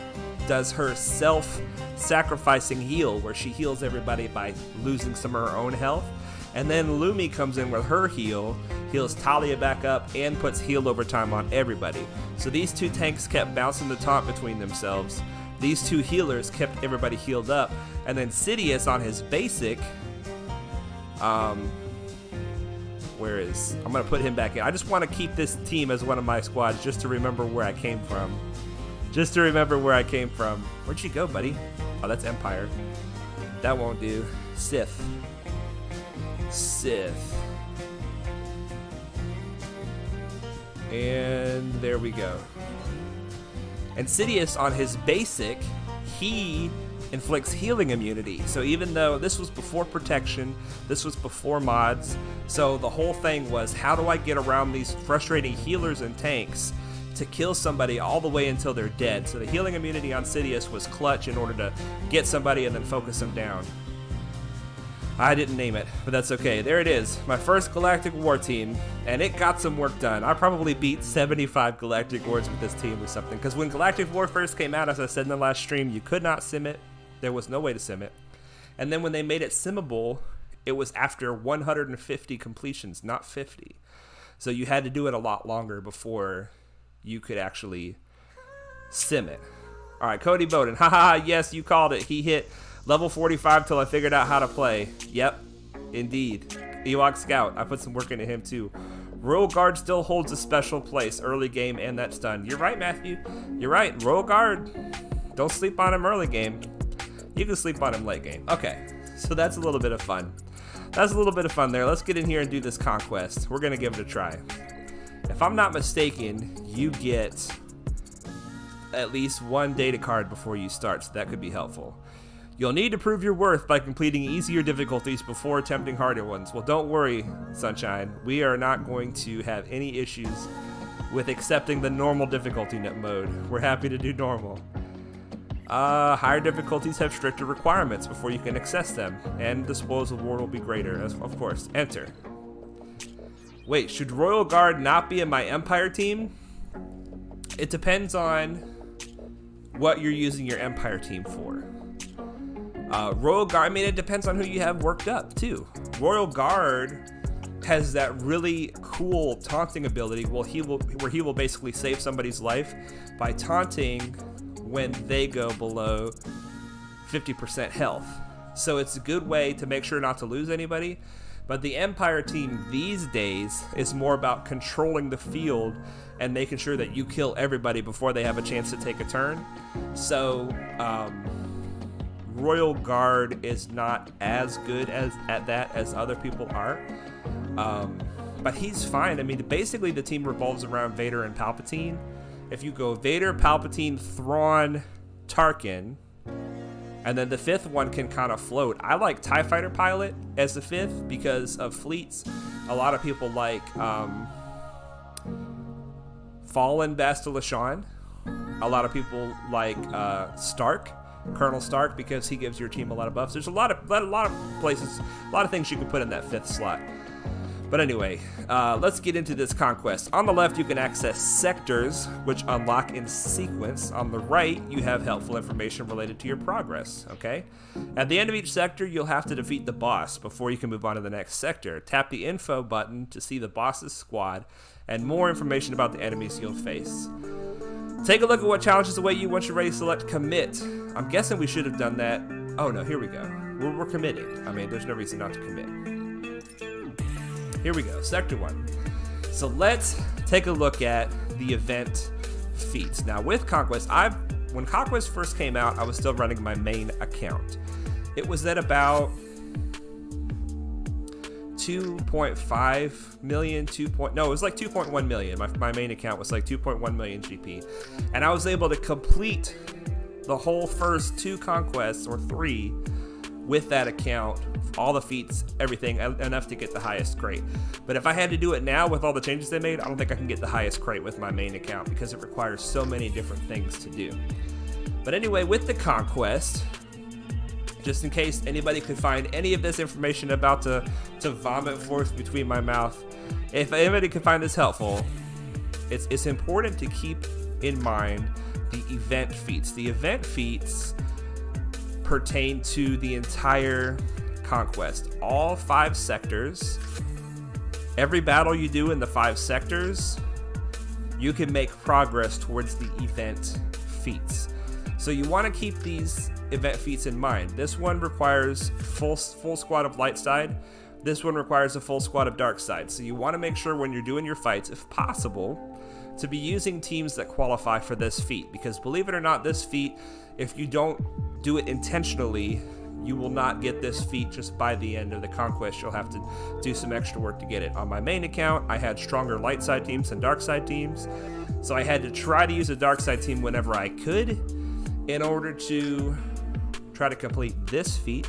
does her self-sacrificing heal, where she heals everybody by losing some of her own health. And then Lumi comes in with her heal, heals Talia back up, and puts heal overtime on everybody. So these 2 tanks kept bouncing the taunt between themselves. These 2 healers kept everybody healed up. And then Sidious on his basic, I'm gonna put him back in. I just want to keep this team as one of my squads just to remember where I came from. Where'd you go, buddy? Oh, that's Empire. That won't do. Sith. And there we go. And Sidious on his basic, he inflicts healing immunity. So even though this was before protection, this was before mods, so the whole thing was, how do I get around these frustrating healers and tanks to kill somebody all the way until they're dead? So the healing immunity on Sidious was clutch in order to get somebody and then focus them down. I didn't name it, but that's okay. There it is, my first Galactic War team, and it got some work done. I probably beat 75 Galactic Wars with this team or something, because when Galactic War first came out, as I said in the last stream, you could not sim it. There was no way to sim it. And then when they made it simmable, it was after 150 completions, not 50. So you had to do it a lot longer before you could actually sim it. All right, Cody Bowden, haha, yes, you called it. He hit level 45 till I figured out how to play. Yep, indeed. Ewok Scout, I put some work into him too. Royal Guard still holds a special place early game, and that's done. You're right, Matthew. You're right. Royal Guard, don't sleep on him early game. You can sleep on him late game. Okay, so that's a little bit of fun. That's a little bit of fun there. Let's get in here and do this Conquest. We're going to give it a try. If I'm not mistaken, you get at least 1 data card before you start, so that could be helpful. You'll need to prove your worth by completing easier difficulties before attempting harder ones. Well, don't worry, Sunshine. We are not going to have any issues with accepting the normal difficulty mode. We're happy to do normal. Higher difficulties have stricter requirements before you can access them, and the spoils of war will be greater, of course. Enter. Wait, should Royal Guard not be in my Empire team? It depends on what you're using your Empire team for. Royal Guard, I mean, it depends on who you have worked up, too. Royal Guard has that really cool taunting ability where he will basically save somebody's life by taunting when they go below 50% health. So it's a good way to make sure not to lose anybody. But the Empire team these days is more about controlling the field and making sure that you kill everybody before they have a chance to take a turn. So, Royal Guard is not as good at that as other people are, but he's fine. I mean, basically the team revolves around Vader and Palpatine. If you go Vader, Palpatine, Thrawn, Tarkin, and then the 5th one can kind of float. I like TIE Fighter Pilot as the 5th because of fleets. A lot of people like Fallen Bastila Shan. A lot of people like Stark. Colonel Stark, because he gives your team a lot of buffs. There's a lot of places, a lot of things you can put in that 5th slot. But anyway, let's get into this Conquest. On the left, you can access sectors, which unlock in sequence. On the right, you have helpful information related to your progress, okay? At the end of each sector, you'll have to defeat the boss before you can move on to the next sector. Tap the info button to see the boss's squad and more information about the enemies you'll face. Take a look at what challenges await you once you're ready to select commit. I'm guessing we should have done that. Oh no, here we go. We're committing. I mean, there's no reason not to commit. Here we go, Sector 1. So let's take a look at the event feats. Now with Conquest, when Conquest first came out, I was still running my main account. It was at about 2.5 million, no, it was like 2.1 million. My main account was like 2.1 million GP. And I was able to complete the whole first 2 conquests, or 3, with that account, all the feats, everything, enough to get the highest crate. But if I had to do it now with all the changes they made, I don't think I can get the highest crate with my main account because it requires so many different things to do. But anyway, with the Conquest, just in case anybody could find any of this information about to vomit forth between my mouth, if anybody could find this helpful, it's important to keep in mind the event feats. The event feats pertain to the entire Conquest. All 5 sectors, every battle you do in the 5 sectors, you can make progress towards the event feats. So you want to keep these event feats in mind. This one requires full squad of light side. This one requires a full squad of dark side. So you want to make sure when you're doing your fights, if possible, to be using teams that qualify for this feat. Because believe it or not, this feat, if you don't do it intentionally, you will not get this feat just by the end of the Conquest. You'll have to do some extra work to get it. On my main account, I had stronger light side teams than dark side teams. So I had to try to use a dark side team whenever I could in order to try to complete this feat.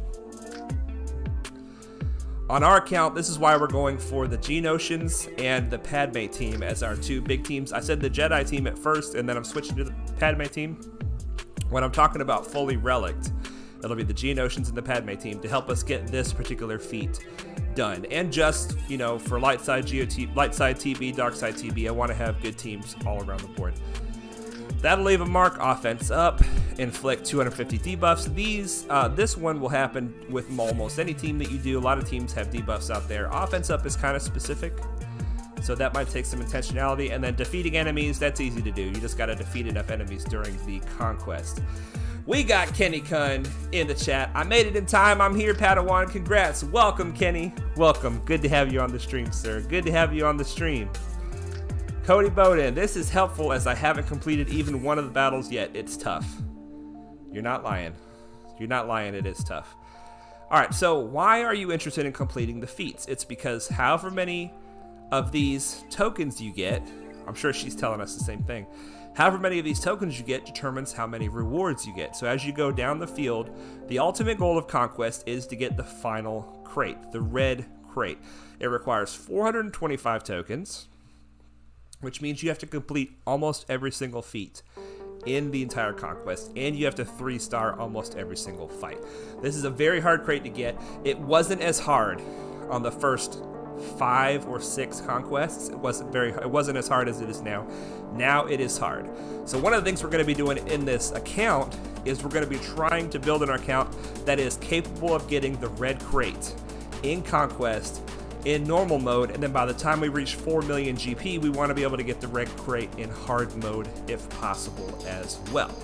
On our account, this is why we're going for the Geonosians and the Padme team as our 2 big teams. I said the Jedi team at first, and then I'm switching to the Padme team. When I'm talking about fully relicked, it'll be the Geonosians and the Padme team to help us get this particular feat done. And just, you know, for light side TB, dark side TB, I want to have good teams all around the board. That'll leave a mark. Offense up, inflict 250 debuffs. This one will happen with almost any team that you do. A lot of teams have debuffs out there. Offense up is kind of specific, so that might take some intentionality. And then defeating enemies, that's easy to do. You just got to defeat enough enemies during the Conquest. We got Kenny Kun in the chat. I made it in time. I'm here, Padawan. Congrats. Welcome, Kenny. Welcome. Good to have you on the stream, sir. Good to have you on the stream. Cody Bowden, this is helpful as I haven't completed even one of the battles yet. It's tough. You're not lying. You're not lying. It is tough. All right, so why are you interested in completing the feats? It's because however many of these tokens you get, I'm sure she's telling us the same thing. However many of these tokens you get determines how many rewards you get. So as you go down the field, the ultimate goal of Conquest is to get the final crate, the red crate. It requires 425 tokens, which means you have to complete almost every single feat in the entire Conquest, and you have to 3-star almost every single fight. This is a very hard crate to get. It wasn't as hard on the first 5 or 6 conquests. It wasn't as hard as it is now. Now it is hard. So one of the things we're going to be doing in this account is we're going to be trying to build an account that is capable of getting the red crate in Conquest in normal mode, and then by the time we reach 4 million GP, we want to be able to get the red crate in hard mode if possible as well.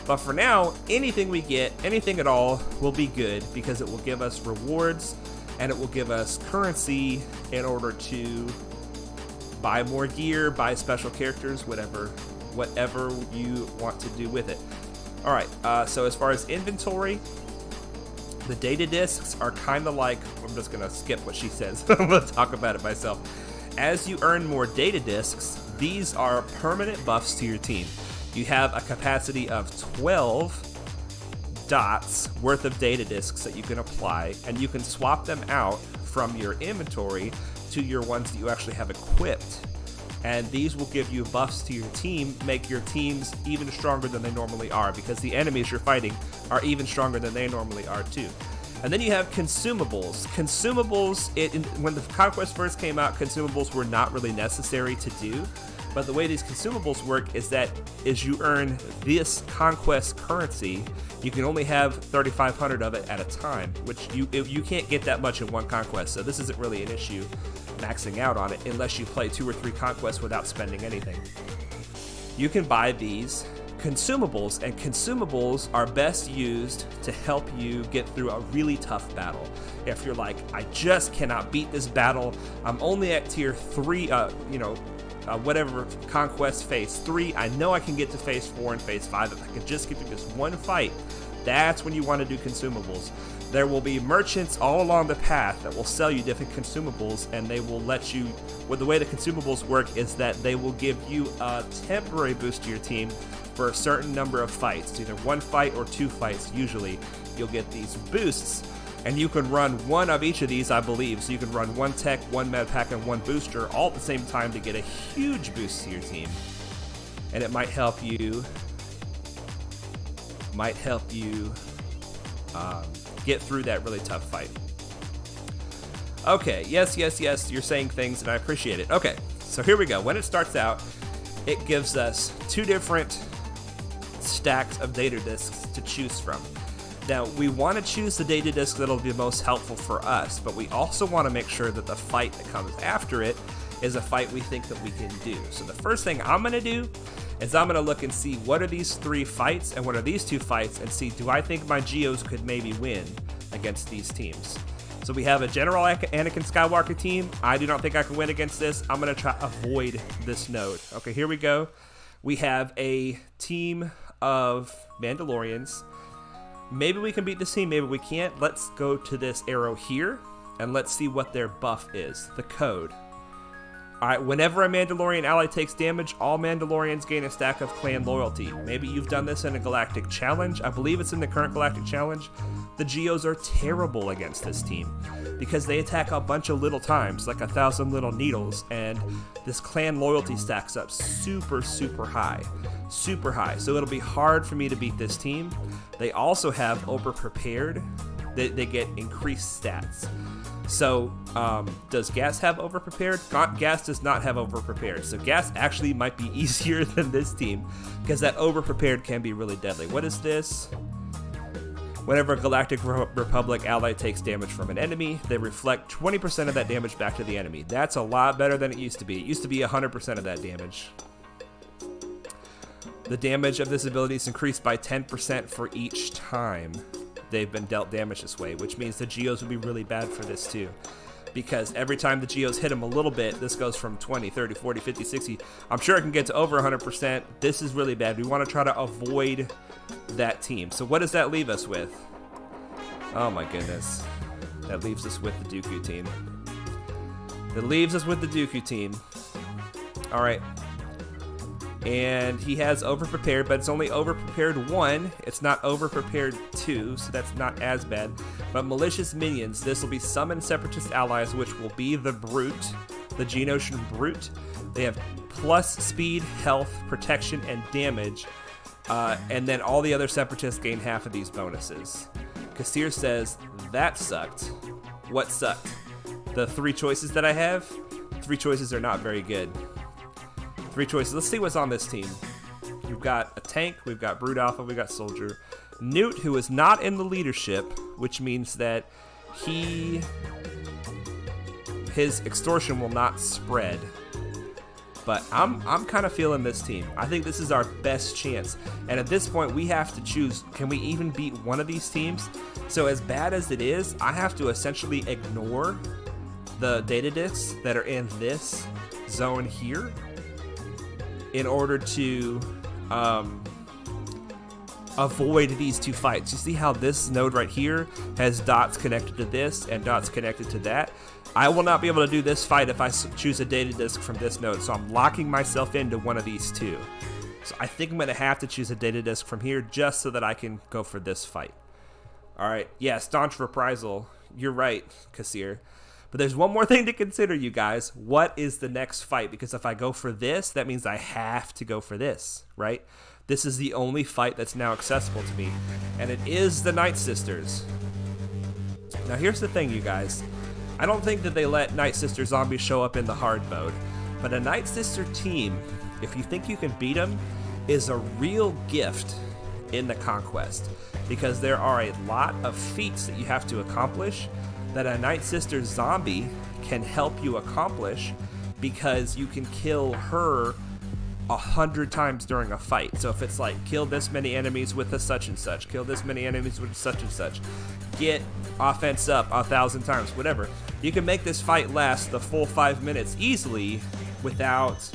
But for now, anything we get, anything at all, will be good because it will give us rewards and it will give us currency in order to buy more gear, buy special characters, whatever you want to do with it. All right, so as far as inventory, the data discs are kind of like, I'm just going to skip what she says. I'm going to talk about it myself. As you earn more data discs, these are permanent buffs to your team. You have a capacity of 12 dots worth of data discs that you can apply, and you can swap them out from your inventory to your ones that you actually have equipped. And these will give you buffs to your team, make your teams even stronger than they normally are, because the enemies you're fighting are even stronger than they normally are too. And then you have consumables. Consumables, when the Conquest first came out, consumables were not really necessary to do. But the way these consumables work is that as you earn this Conquest currency, you can only have 3,500 of it at a time, which you can't get that much in one Conquest. So this isn't really an issue maxing out on it unless you play 2 or 3 conquests without spending anything. You can buy these consumables, and consumables are best used to help you get through a really tough battle. If you're like, I just cannot beat this battle, I'm only at tier 3, whatever conquest phase 3, I know I can get to phase 4 and phase 5 if I can just get through this one fight. That's when you want to do consumables. there will be merchants all along the path that will sell you different consumables, and they will let you, well, the way the consumables work is that they will give you a temporary boost to your team for a certain number of fights. It's either 1 fight or 2 fights usually. You'll get these boosts, and you can run one of each of these, I believe. So you can run 1 tech, 1 med pack, and 1 booster all at the same time to get a huge boost to your team. And it might help you get through that really tough fight. Okay, yes, you're saying things and I appreciate it. Okay, so here we go. When it starts out, it gives us 2 different stacks of data discs to choose from. Now, we want to choose the data disc that'll be most helpful for us, but we also want to make sure that the fight that comes after it is a fight we think that we can do. So the first thing I'm going to do is I'm going to look and see what are these 3 fights and what are these 2 fights, and see, do I think my Geos could maybe win against these teams. So we have a General Anakin Skywalker team. I do not think I can win against this. I'm going to try avoid this node. Okay, here we go. We have a team of Mandalorians. Maybe we can beat this team, maybe we can't. Let's go to this arrow here, and let's see what their buff is, the code. Alright, whenever a Mandalorian ally takes damage, all Mandalorians gain a stack of clan loyalty. Maybe you've done this in a Galactic Challenge. I believe it's in the current Galactic Challenge. The Geos are terrible against this team because they attack a bunch of little times, like 1,000 little needles, and this clan loyalty stacks up super high. Super high. So it'll be hard for me to beat this team. They also have over prepared. They get increased stats. So, does Gas have over prepared? Gas does not have over prepared. So Gas actually might be easier than this team because that over prepared can be really deadly. What is this? Whenever a Galactic Republic ally takes damage from an enemy, they reflect 20% of that damage back to the enemy. That's a lot better than it used to be. It used to be 100% of that damage. The damage of this ability is increased by 10% for each time they've been dealt damage this way, which means the Geos would be really bad for this too. Because every time the Geos hit them a little bit, this goes from 20, 30, 40, 50, 60. I'm sure it can get to over 100%. This is really bad. We want to try to avoid that team. So what does that leave us with? Oh my goodness. That leaves us with the Dooku team. It leaves us with the Dooku team. Alright. And he has over-prepared, but it's only over-prepared 1. It's not over-prepared 2, so that's not as bad. But malicious minions, this will be summoned Separatist allies, which will be the Brute, the Geonosian Brute. They have plus speed, health, protection, and damage. And then all the other Separatists gain half of these bonuses. Kassir says, that sucked. What sucked? The 3 choices that I have? 3 choices are not very good. 3 choices. Let's see what's on this team. We've got a tank, we've got Brood Alpha, we've got Soldier. Newt, who is not in the leadership, which means that his extortion will not spread. But I'm kind of feeling this team. I think this is our best chance. And at this point, we have to choose, can we even beat one of these teams? So as bad as it is, I have to essentially ignore the data discs that are in this zone here in order to avoid these 2 fights. You see how this node right here has dots connected to this and dots connected to that? I will not be able to do this fight if I choose a data disc from this node, so I'm locking myself into one of these 2. So I think I'm going to have to choose a data disc from here just so that I can go for this fight. Alright, yeah, Staunch Reprisal. You're right, Kassir. But there's one more thing to consider, you guys. What is the next fight? Because if I go for this, that means I have to go for this, right? This is the only fight that's now accessible to me, and it is the Night Sisters. Now here's the thing, you guys. I don't think that they let Night Sister zombies show up in the hard mode, but a Night Sister team, if you think you can beat them, is a real gift in the Conquest, because there are a lot of feats that you have to accomplish that a Night Sister zombie can help you accomplish, because you can kill her 100 times during a fight. So if it's like, kill this many enemies with a such and such, kill this many enemies with such and such, get offense up 1,000 times, whatever, you can make this fight last the full 5 minutes easily without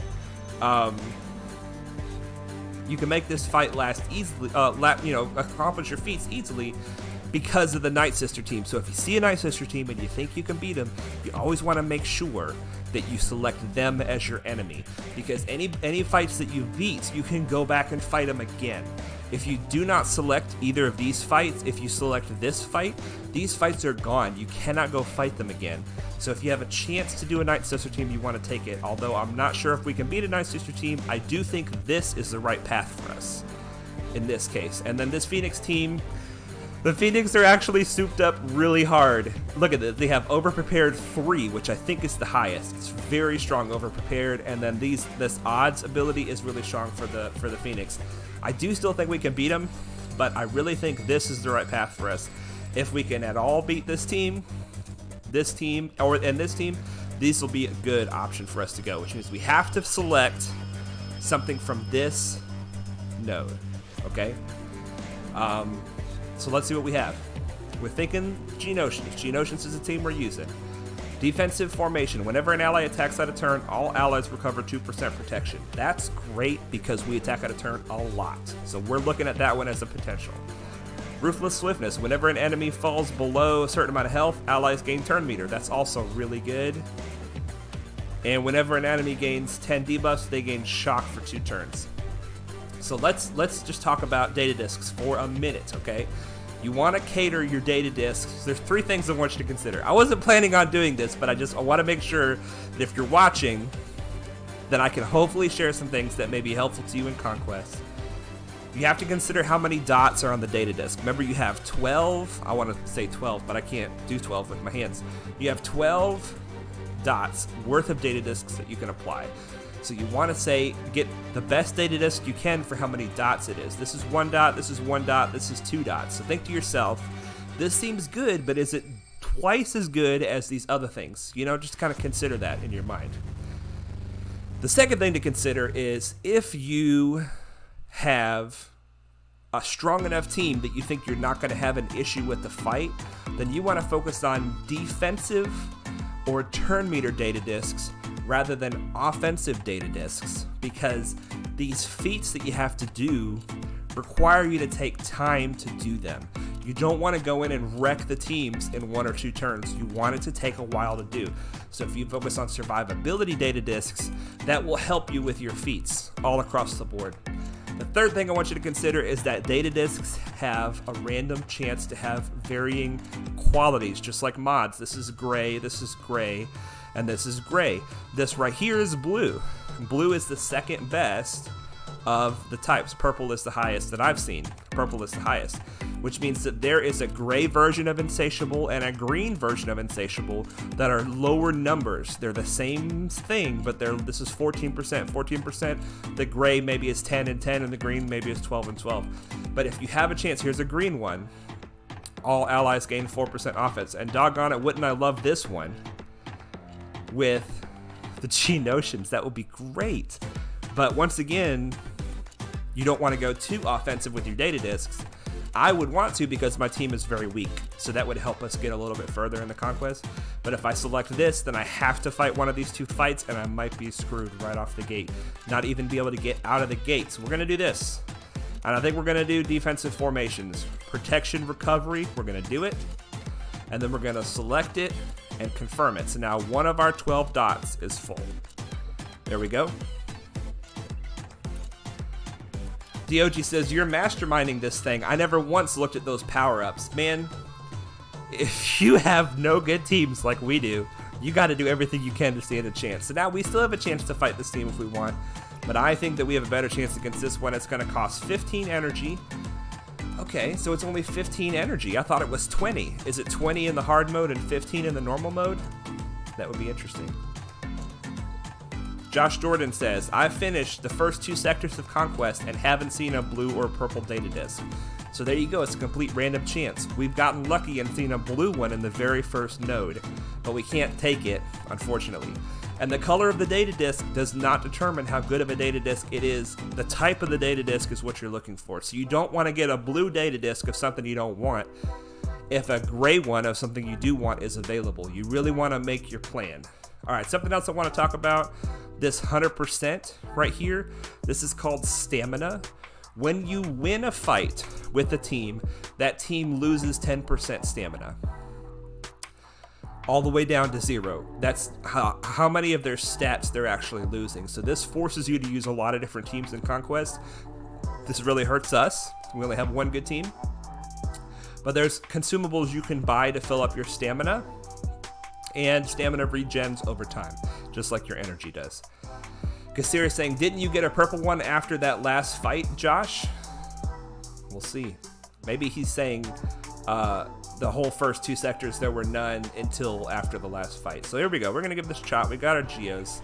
you can make this fight last easily, accomplish your feats easily because of the Night Sister team. So if you see a Night Sister team and you think you can beat them, you always want to make sure that you select them as your enemy, because any fights that you beat, you can go back and fight them again. If you do not select either of these fights, if you select this fight, these fights are gone. You cannot go fight them again. So if you have a chance to do a Night Sister team, you want to take it. Although I'm not sure if we can beat a Night Sister team, I do think this is the right path for us in this case. And then this Phoenix team, the Phoenix are actually souped up really hard. Look at this. They have overprepared 3, which I think is the highest. It's very strong overprepared, and then this odds ability is really strong for the Phoenix. I do still think we can beat them, but I really think this is the right path for us. If we can at all beat this team, and this team, these will be a good option for us to go, which means we have to select something from this node, okay? So let's see what we have. We're thinking Geonosians. Geonosians is the team we're using. Defensive formation. Whenever an ally attacks out of turn, all allies recover 2% protection. That's great because we attack out of turn a lot. So we're looking at that one as a potential. Ruthless Swiftness. Whenever an enemy falls below a certain amount of health, allies gain turn meter. That's also really good. And whenever an enemy gains 10 debuffs, they gain shock for 2 turns. So let's just talk about data discs for a minute, okay? You want to cater your data discs. There's 3 things I want you to consider. I wasn't planning on doing this, but I want to make sure that if you're watching, then I can hopefully share some things that may be helpful to you in Conquest. You have to consider how many dots are on the data disk. Remember, you have 12. I want to say 12, but I can't do 12 with my hands. You have 12 dots worth of data discs that you can apply. So you want to say, get the best data disk you can for how many dots it is. This is 1 dot, this is 1 dot, this is 2 dots. So think to yourself, this seems good, but is it twice as good as these other things? You know, just kind of consider that in your mind. The second thing to consider is if you have a strong enough team that you think you're not going to have an issue with the fight, then you want to focus on defensive or turn meter data discs rather than offensive data discs, because these feats that you have to do require you to take time to do them. You don't want to go in and wreck the teams in 1 or 2 turns. You want it to take a while to do. So if you focus on survivability data discs, that will help you with your feats all across the board. The third thing I want you to consider is that data discs have a random chance to have varying qualities, just like mods. This is gray, and this is gray. This right here is blue. Blue is the second best of the types. Purple is the highest that I've seen. Purple is the highest, which means that there is a gray version of Insatiable and a green version of Insatiable that are lower numbers. They're the same thing, but this is 14%. 14%, the gray maybe is 10 and 10, and the green maybe is 12 and 12. But if you have a chance, here's a green one. All allies gain 4% offense, and doggone it, wouldn't I love this one with the Geonosians? That would be great. But once again, you don't want to go too offensive with your data discs. I would want to, because my team is very weak, so that would help us get a little bit further in the Conquest. But if I select this, then I have to fight one of these 2 fights, and I might be screwed right off the gate, not even be able to get out of the gate. So we're going to do this, and I think we're going to do defensive formations. Protection recovery, we're going to do it, and then we're going to select it and confirm it. So now one of our 12 dots is full. There we go. DOG says, you're masterminding this thing. I never once looked at those power-ups. Man, if you have no good teams like we do, you got to do everything you can to stand a chance. So now we still have a chance to fight this team if we want, but I think that we have a better chance against this one. It's going to cost 15 energy. Okay, so it's only 15 energy. I thought it was 20. Is it 20 in the hard mode and 15 in the normal mode? That would be interesting. Josh Jordan says, I've finished the first 2 sectors of Conquest and haven't seen a blue or purple data disc. So there you go, it's a complete random chance. We've gotten lucky and seen a blue one in the very first node, but we can't take it, unfortunately. And the color of the data disc does not determine how good of a data disc it is. The type of the data disc is what you're looking for. So you don't want to get a blue data disc of something you don't want if a gray one of something you do want is available. You really want to make your plan. All right, something else I want to talk about. This 100% right here, this is called stamina, When you win a fight with a team, that team loses 10% stamina. All the way down to 0. That's how many of their stats they're actually losing. So this forces you to use a lot of different teams in Conquest. This really hurts us. We only have one good team. But there's consumables you can buy to fill up your stamina. And stamina regens over time, just like your energy does. Kasir saying, didn't you get a purple one after that last fight, Josh? We'll see. Maybe he's saying the whole first 2 sectors, there were none until after the last fight. So here we go. We're going to give this a shot. We got our Geos.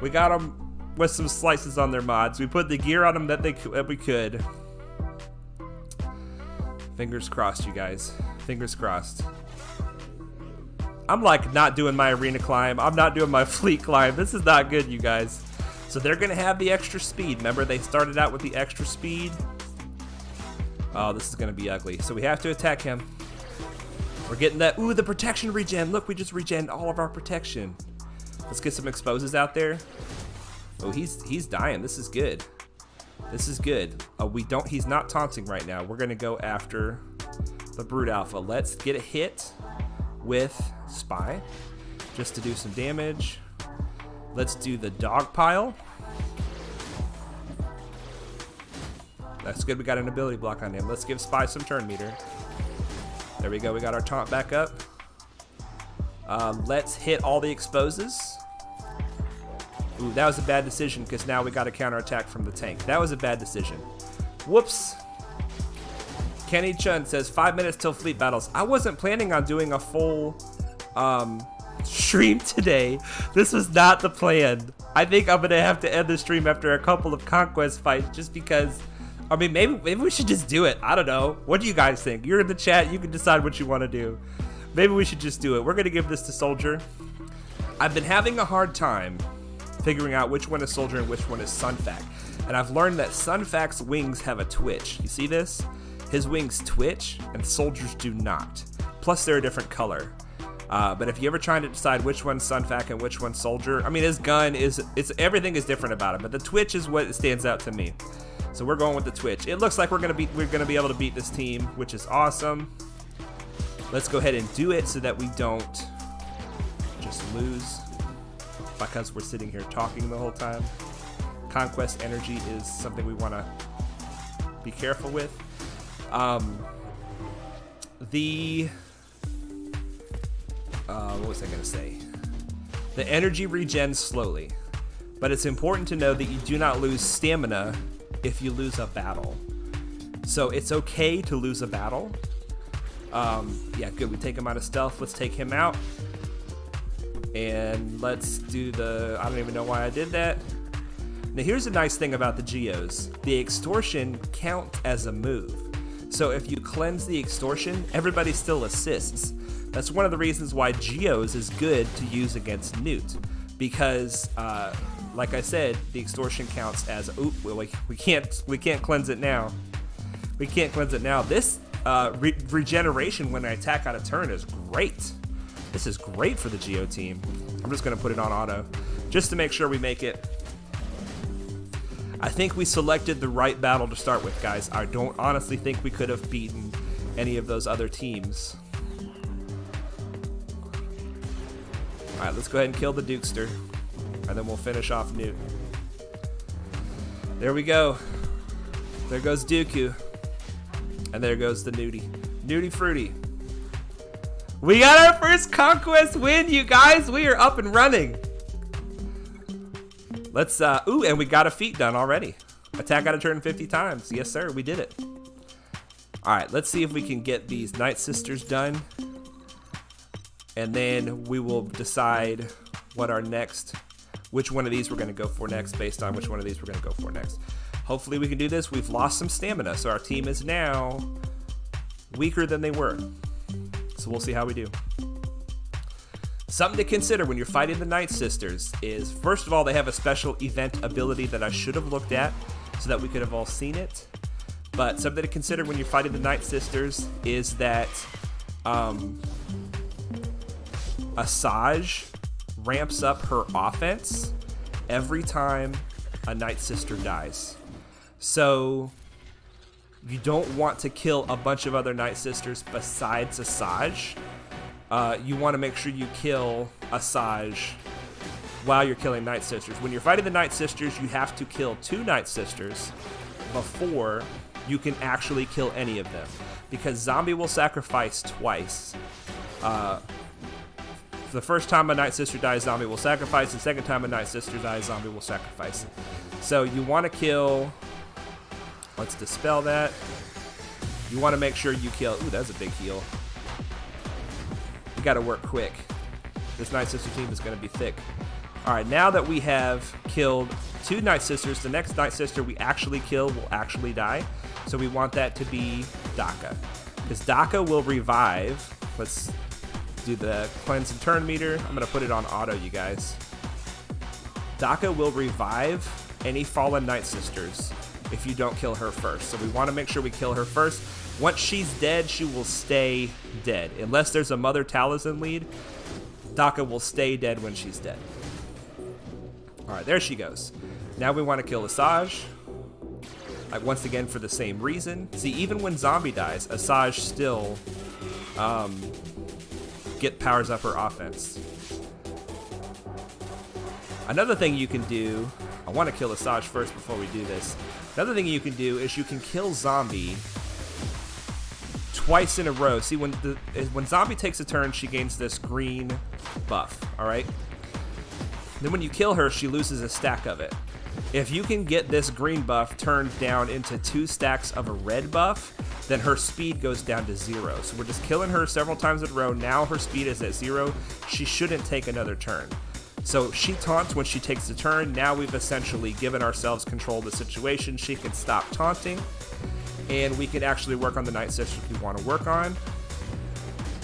We got them with some slices on their mods. We put the gear on them that we could. Fingers crossed, you guys. Fingers crossed. I'm like not doing my arena climb. I'm not doing my fleet climb. This is not good, you guys. So they're going to have the extra speed. Remember, they started out with the extra speed. Oh, this is going to be ugly. So we have to attack him. We're getting that. Ooh, the protection regen. Look, we just regen all of our protection. Let's get some exposes out there. Oh, he's dying. This is good. This is good. He's not taunting right now. We're going to go after the Brute Alpha. Let's get a hit with Spy just to do some damage. Let's do the dog pile. That's good. We got an ability block on him. Let's give Spy some turn meter. There we go. We got our taunt back up. Let's hit all the exposes. Ooh, that was a bad decision because now we got a counterattack from the tank. That was a bad decision. Whoops. Kenny Chun says 5 minutes till fleet battles. I wasn't planning on doing a full stream today. This was not the plan. I think I'm gonna have to end the stream after a couple of Conquest fights just because, I mean, maybe we should just do it. I don't know. What do you guys think? You're in the chat. You can decide what you want to do. Maybe we should just do it. We're gonna give this to Soldier. I've been having a hard time figuring out which one is Soldier and which one is Sunfac. And I've learned that Sunfac's wings have a twitch. You see this? His wings twitch and Soldier's do not. Plus they're a different color. But if you ever trying to decide which one's Sunfac and which one's Soldier, I mean, his gun everything is different about him, but the twitch is what stands out to me. So we're going with the twitch. It looks like we're gonna be able to beat this team, which is awesome. Let's go ahead and do it so that we don't just lose because we're sitting here talking the whole time. Conquest energy is something we want to be careful with. What was I going to say? The energy regens slowly, but it's important to know that you do not lose stamina if you lose a battle. So it's okay to lose a battle. Yeah, good. We take him out of stealth. Let's take him out. And let's do I don't even know why I did that. Now here's the nice thing about the Geos. The extortion counts as a move. So if you cleanse the extortion, everybody still assists. That's one of the reasons why Geos is good to use against Newt. Because, like I said, the extortion counts as, we can't cleanse it now. We can't cleanse it now. This regeneration when I attack on a turn is great. This is great for the Geo team. I'm just gonna put it on auto, just to make sure we make it. I think we selected the right battle to start with, guys. I don't honestly think we could have beaten any of those other teams. All right, let's go ahead and kill the Dukester, and then we'll finish off Newt. There we go. There goes Dooku, and there goes the Newty. Newty Fruity. We got our first Conquest win, you guys. We are up and running. Let's, ooh, and we got a feat done already. Attack out of turn 50 times. Yes, sir, we did it. All right, let's see if we can get these Night Sisters done. And then we will decide what our which one of these we're gonna go for next based on which one of these we're gonna go for next. Hopefully we can do this. We've lost some stamina, so our team is now weaker than they were. So we'll see how we do. Something to consider when you're fighting the Night Sisters is, first of all, they have a special event ability that I should have looked at so that we could have all seen it. But something to consider when you're fighting the Night Sisters is that Asajj ramps up her offense every time a Night Sister dies. So You don't want to kill a bunch of other Night Sisters besides Asajj. You want to make sure you kill Asajj while you're killing Night Sisters. When you're fighting the Night Sisters, you have to kill 2 Night Sisters before you can actually kill any of them. Because Zombie will sacrifice twice. The first time a Night Sister dies, Zombie will sacrifice. The second time a Night Sister dies, Zombie will sacrifice. So you want to kill... Let's dispel that. You want to make sure you kill... Ooh, that's a big heal. You got to work quick. This Night Sister team is going to be thick. Alright, now that we have killed 2 Night Sisters, the next Night Sister we actually kill will actually die. So we want that to be Daka. Because Daka will revive. Let's do the cleanse and turn meter. I'm going to put it on auto, you guys. Daka will revive any fallen Night Sisters if you don't kill her first. So we want to make sure we kill her first. Once she's dead, she will stay dead. Unless there's a Mother Taliesin lead, Daka will stay dead when she's dead. Alright, there she goes. Now we want to kill Asajj. Once again, for the same reason. See, even when Zombie dies, Asajj still powers up her offense. Another thing you can do... I want to kill Asajj first before we do this. Another thing you can do is you can kill Zombie twice in a row. See, when Zombie takes a turn, she gains this green buff, alright? Then when you kill her, she loses a stack of it. If you can get this green buff turned down into 2 stacks of a red buff, then her speed goes down to 0. So we're just killing her several times in a row. Now her speed is at 0. She shouldn't take another turn. So she taunts when she takes the turn. Now we've essentially given ourselves control of the situation. She can stop taunting, and we can actually work on the Night Sisters we want to work on.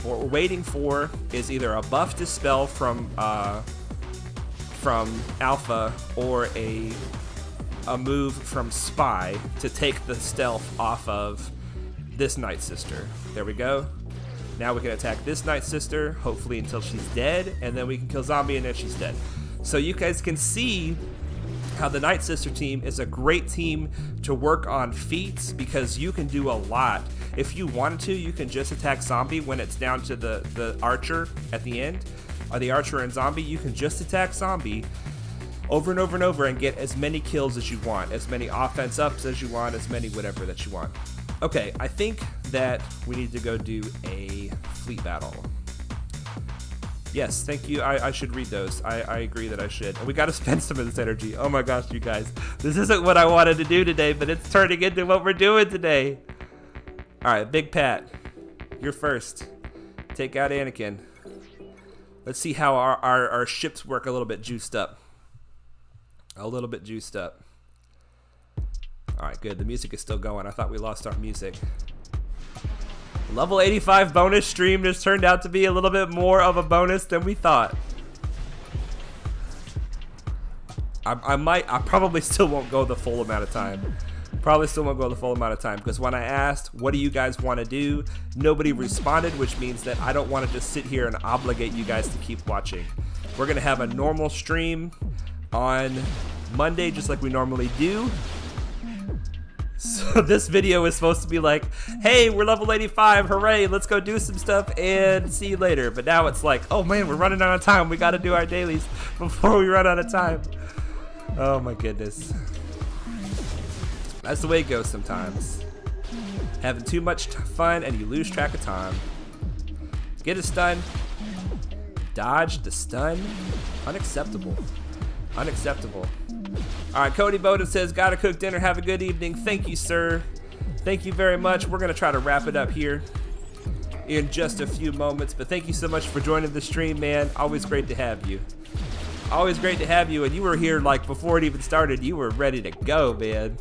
What we're waiting for is either a buff dispel from Alpha or a move from Spy to take the stealth off of this Night Sister. There we go. Now we can attack this Night Sister, hopefully until she's dead, and then we can kill Zombie and then she's dead. So you guys can see how the Night Sister team is a great team to work on feats, because you can do a lot. If you wanted to, you can just attack Zombie when it's down to the Archer at the end, or the Archer and Zombie. You can just attack Zombie over and over and over and get as many kills as you want, as many offense ups as you want, as many whatever that you want. Okay, I think that we need to go do a fleet battle. Yes, thank you. I should read those. I agree that I should. And we got to spend some of this energy. Oh my gosh, you guys. This isn't what I wanted to do today, but it's turning into what we're doing today. All right, Big Pat, you're first. Take out Anakin. Let's see how our ships work a little bit juiced up. A little bit juiced up. All right, good. The music is still going. I thought we lost our music. Level 85 bonus stream just turned out to be a little bit more of a bonus than we thought. I probably still won't go the full amount of time. Because when I asked, what do you guys want to do? Nobody responded, which means that I don't want to just sit here and obligate you guys to keep watching. We're going to have a normal stream on Monday, just like we normally do. So this video is supposed to be like, hey, we're level 85, hooray, let's go do some stuff and see you later. But now it's like, oh man, we're running out of time. We got to do our dailies before we run out of time. Oh my goodness. That's the way it goes sometimes. Having too much fun and you lose track of time. Get a stun. Dodge the stun. Unacceptable. Unacceptable. Alright, Cody Bowden says, gotta cook dinner, have a good evening. Thank you, sir. Thank you very much. We're gonna try to wrap it up here in just a few moments, but thank you so much for joining the stream, man. Always great to have you. Always great to have you, and you were here like before it even started. You were ready to go, man.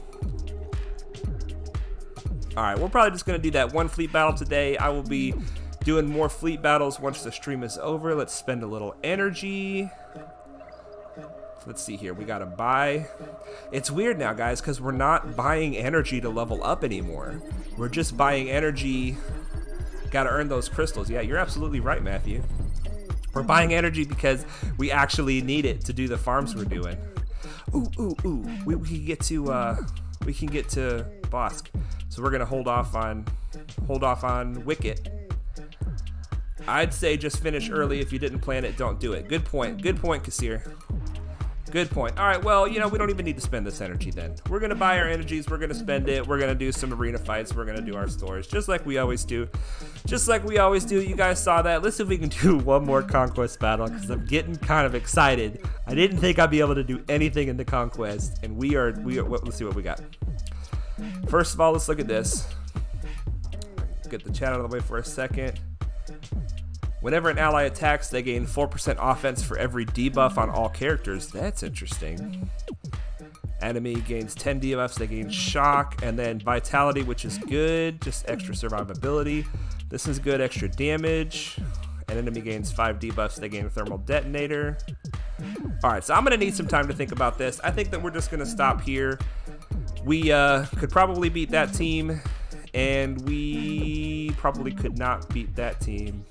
Alright, we're probably just gonna do that one fleet battle today. I will be doing more fleet battles once the stream is over. Let's spend a little energy. Let's see here. We got to buy. It's weird now, guys, because we're not buying energy to level up anymore. We're just buying energy. Got to earn those crystals. Yeah, you're absolutely right, Matthew. We're buying energy because we actually need it to do the farms we're doing. Ooh, ooh, ooh. We can get to Bosk. So we're gonna hold off on Wicket. I'd say just finish early. If you didn't plan it, don't do it. Good point, Kasir. Good point. All right, well, we don't even need to spend this energy then. We're going to buy our energies. We're going to spend it. We're going to do some arena fights. We're going to do our stores, just like we always do. You guys saw that. Let's see if we can do one more Conquest battle, because I'm getting kind of excited. I didn't think I'd be able to do anything in the Conquest, and we are let's see what we got. First of all, let's look at this. Get the chat out of the way for a second. Whenever an ally attacks, they gain 4% offense for every debuff on all characters. That's interesting. Enemy gains 10 debuffs. They gain shock and then vitality, which is good. Just extra survivability. This is good. Extra damage. An enemy gains 5 debuffs. They gain a thermal detonator. All right, so I'm going to need some time to think about this. I think that we're just going to stop here. We could probably beat that team, and we probably could not beat that team.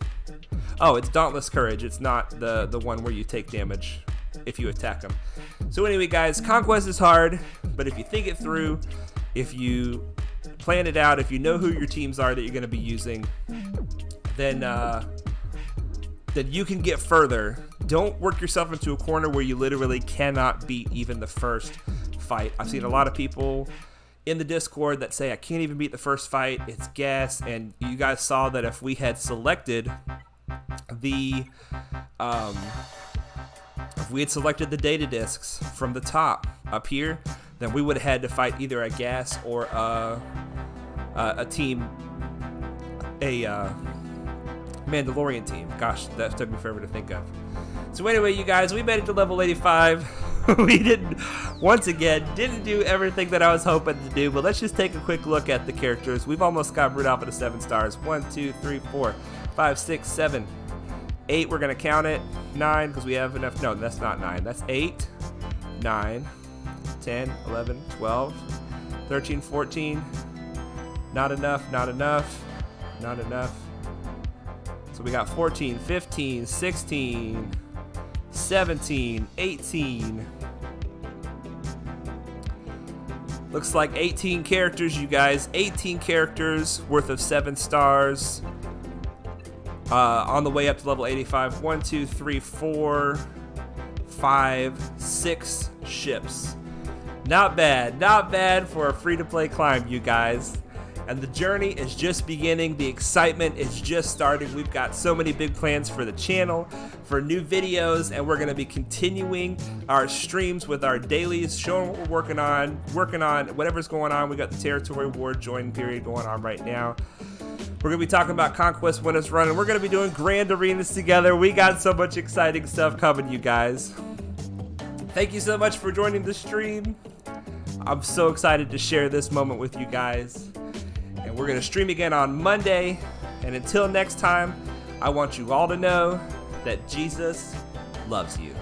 Oh, it's Dauntless Courage. It's not the one where you take damage if you attack them. So anyway, guys, Conquest is hard, but if you think it through, if you plan it out, if you know who your teams are that you're going to be using, then you can get further. Don't work yourself into a corner where you literally cannot beat even the first fight. I've seen a lot of people in the Discord that say I can't even beat the first fight. It's gas, and you guys saw that if we had selected the data discs from the top up here, then we would have had to fight either a gas or a Mandalorian team. Gosh, that took me forever to think of. So anyway, you guys, we made it to level 85. We once again didn't do everything that I was hoping to do, but let's just take a quick look at the characters. We've almost got Rudolph to 7 stars. 1, 2, 3, 4, 5, 6, 7, 8. We're gonna count it. 9 because we have enough. No, that's not 9. That's 8, 9, 10, 11, 12, 13, 14. Not enough. Not enough. Not enough. So we got 14, 15, 16, 17, 18. Looks like 18 characters, you guys. 18 characters worth of 7 stars. On the way up to level 85. 1, 2, 3, 4, 5, 6 ships. Not bad. Not bad for a free-to-play climb, you guys. And the journey is just beginning. The excitement is just starting. We've got so many big plans for the channel, for new videos, and we're going to be continuing our streams with our dailies, showing what we're working on whatever's going on. We got the territory war join period going on right now. We're going to be talking about Conquest when it's running. We're going to be doing grand arenas together. We got so much exciting stuff coming, you guys. Thank you so much for joining the stream. I'm so excited to share this moment with you guys. And we're going to stream again on Monday. And until next time, I want you all to know that Jesus loves you.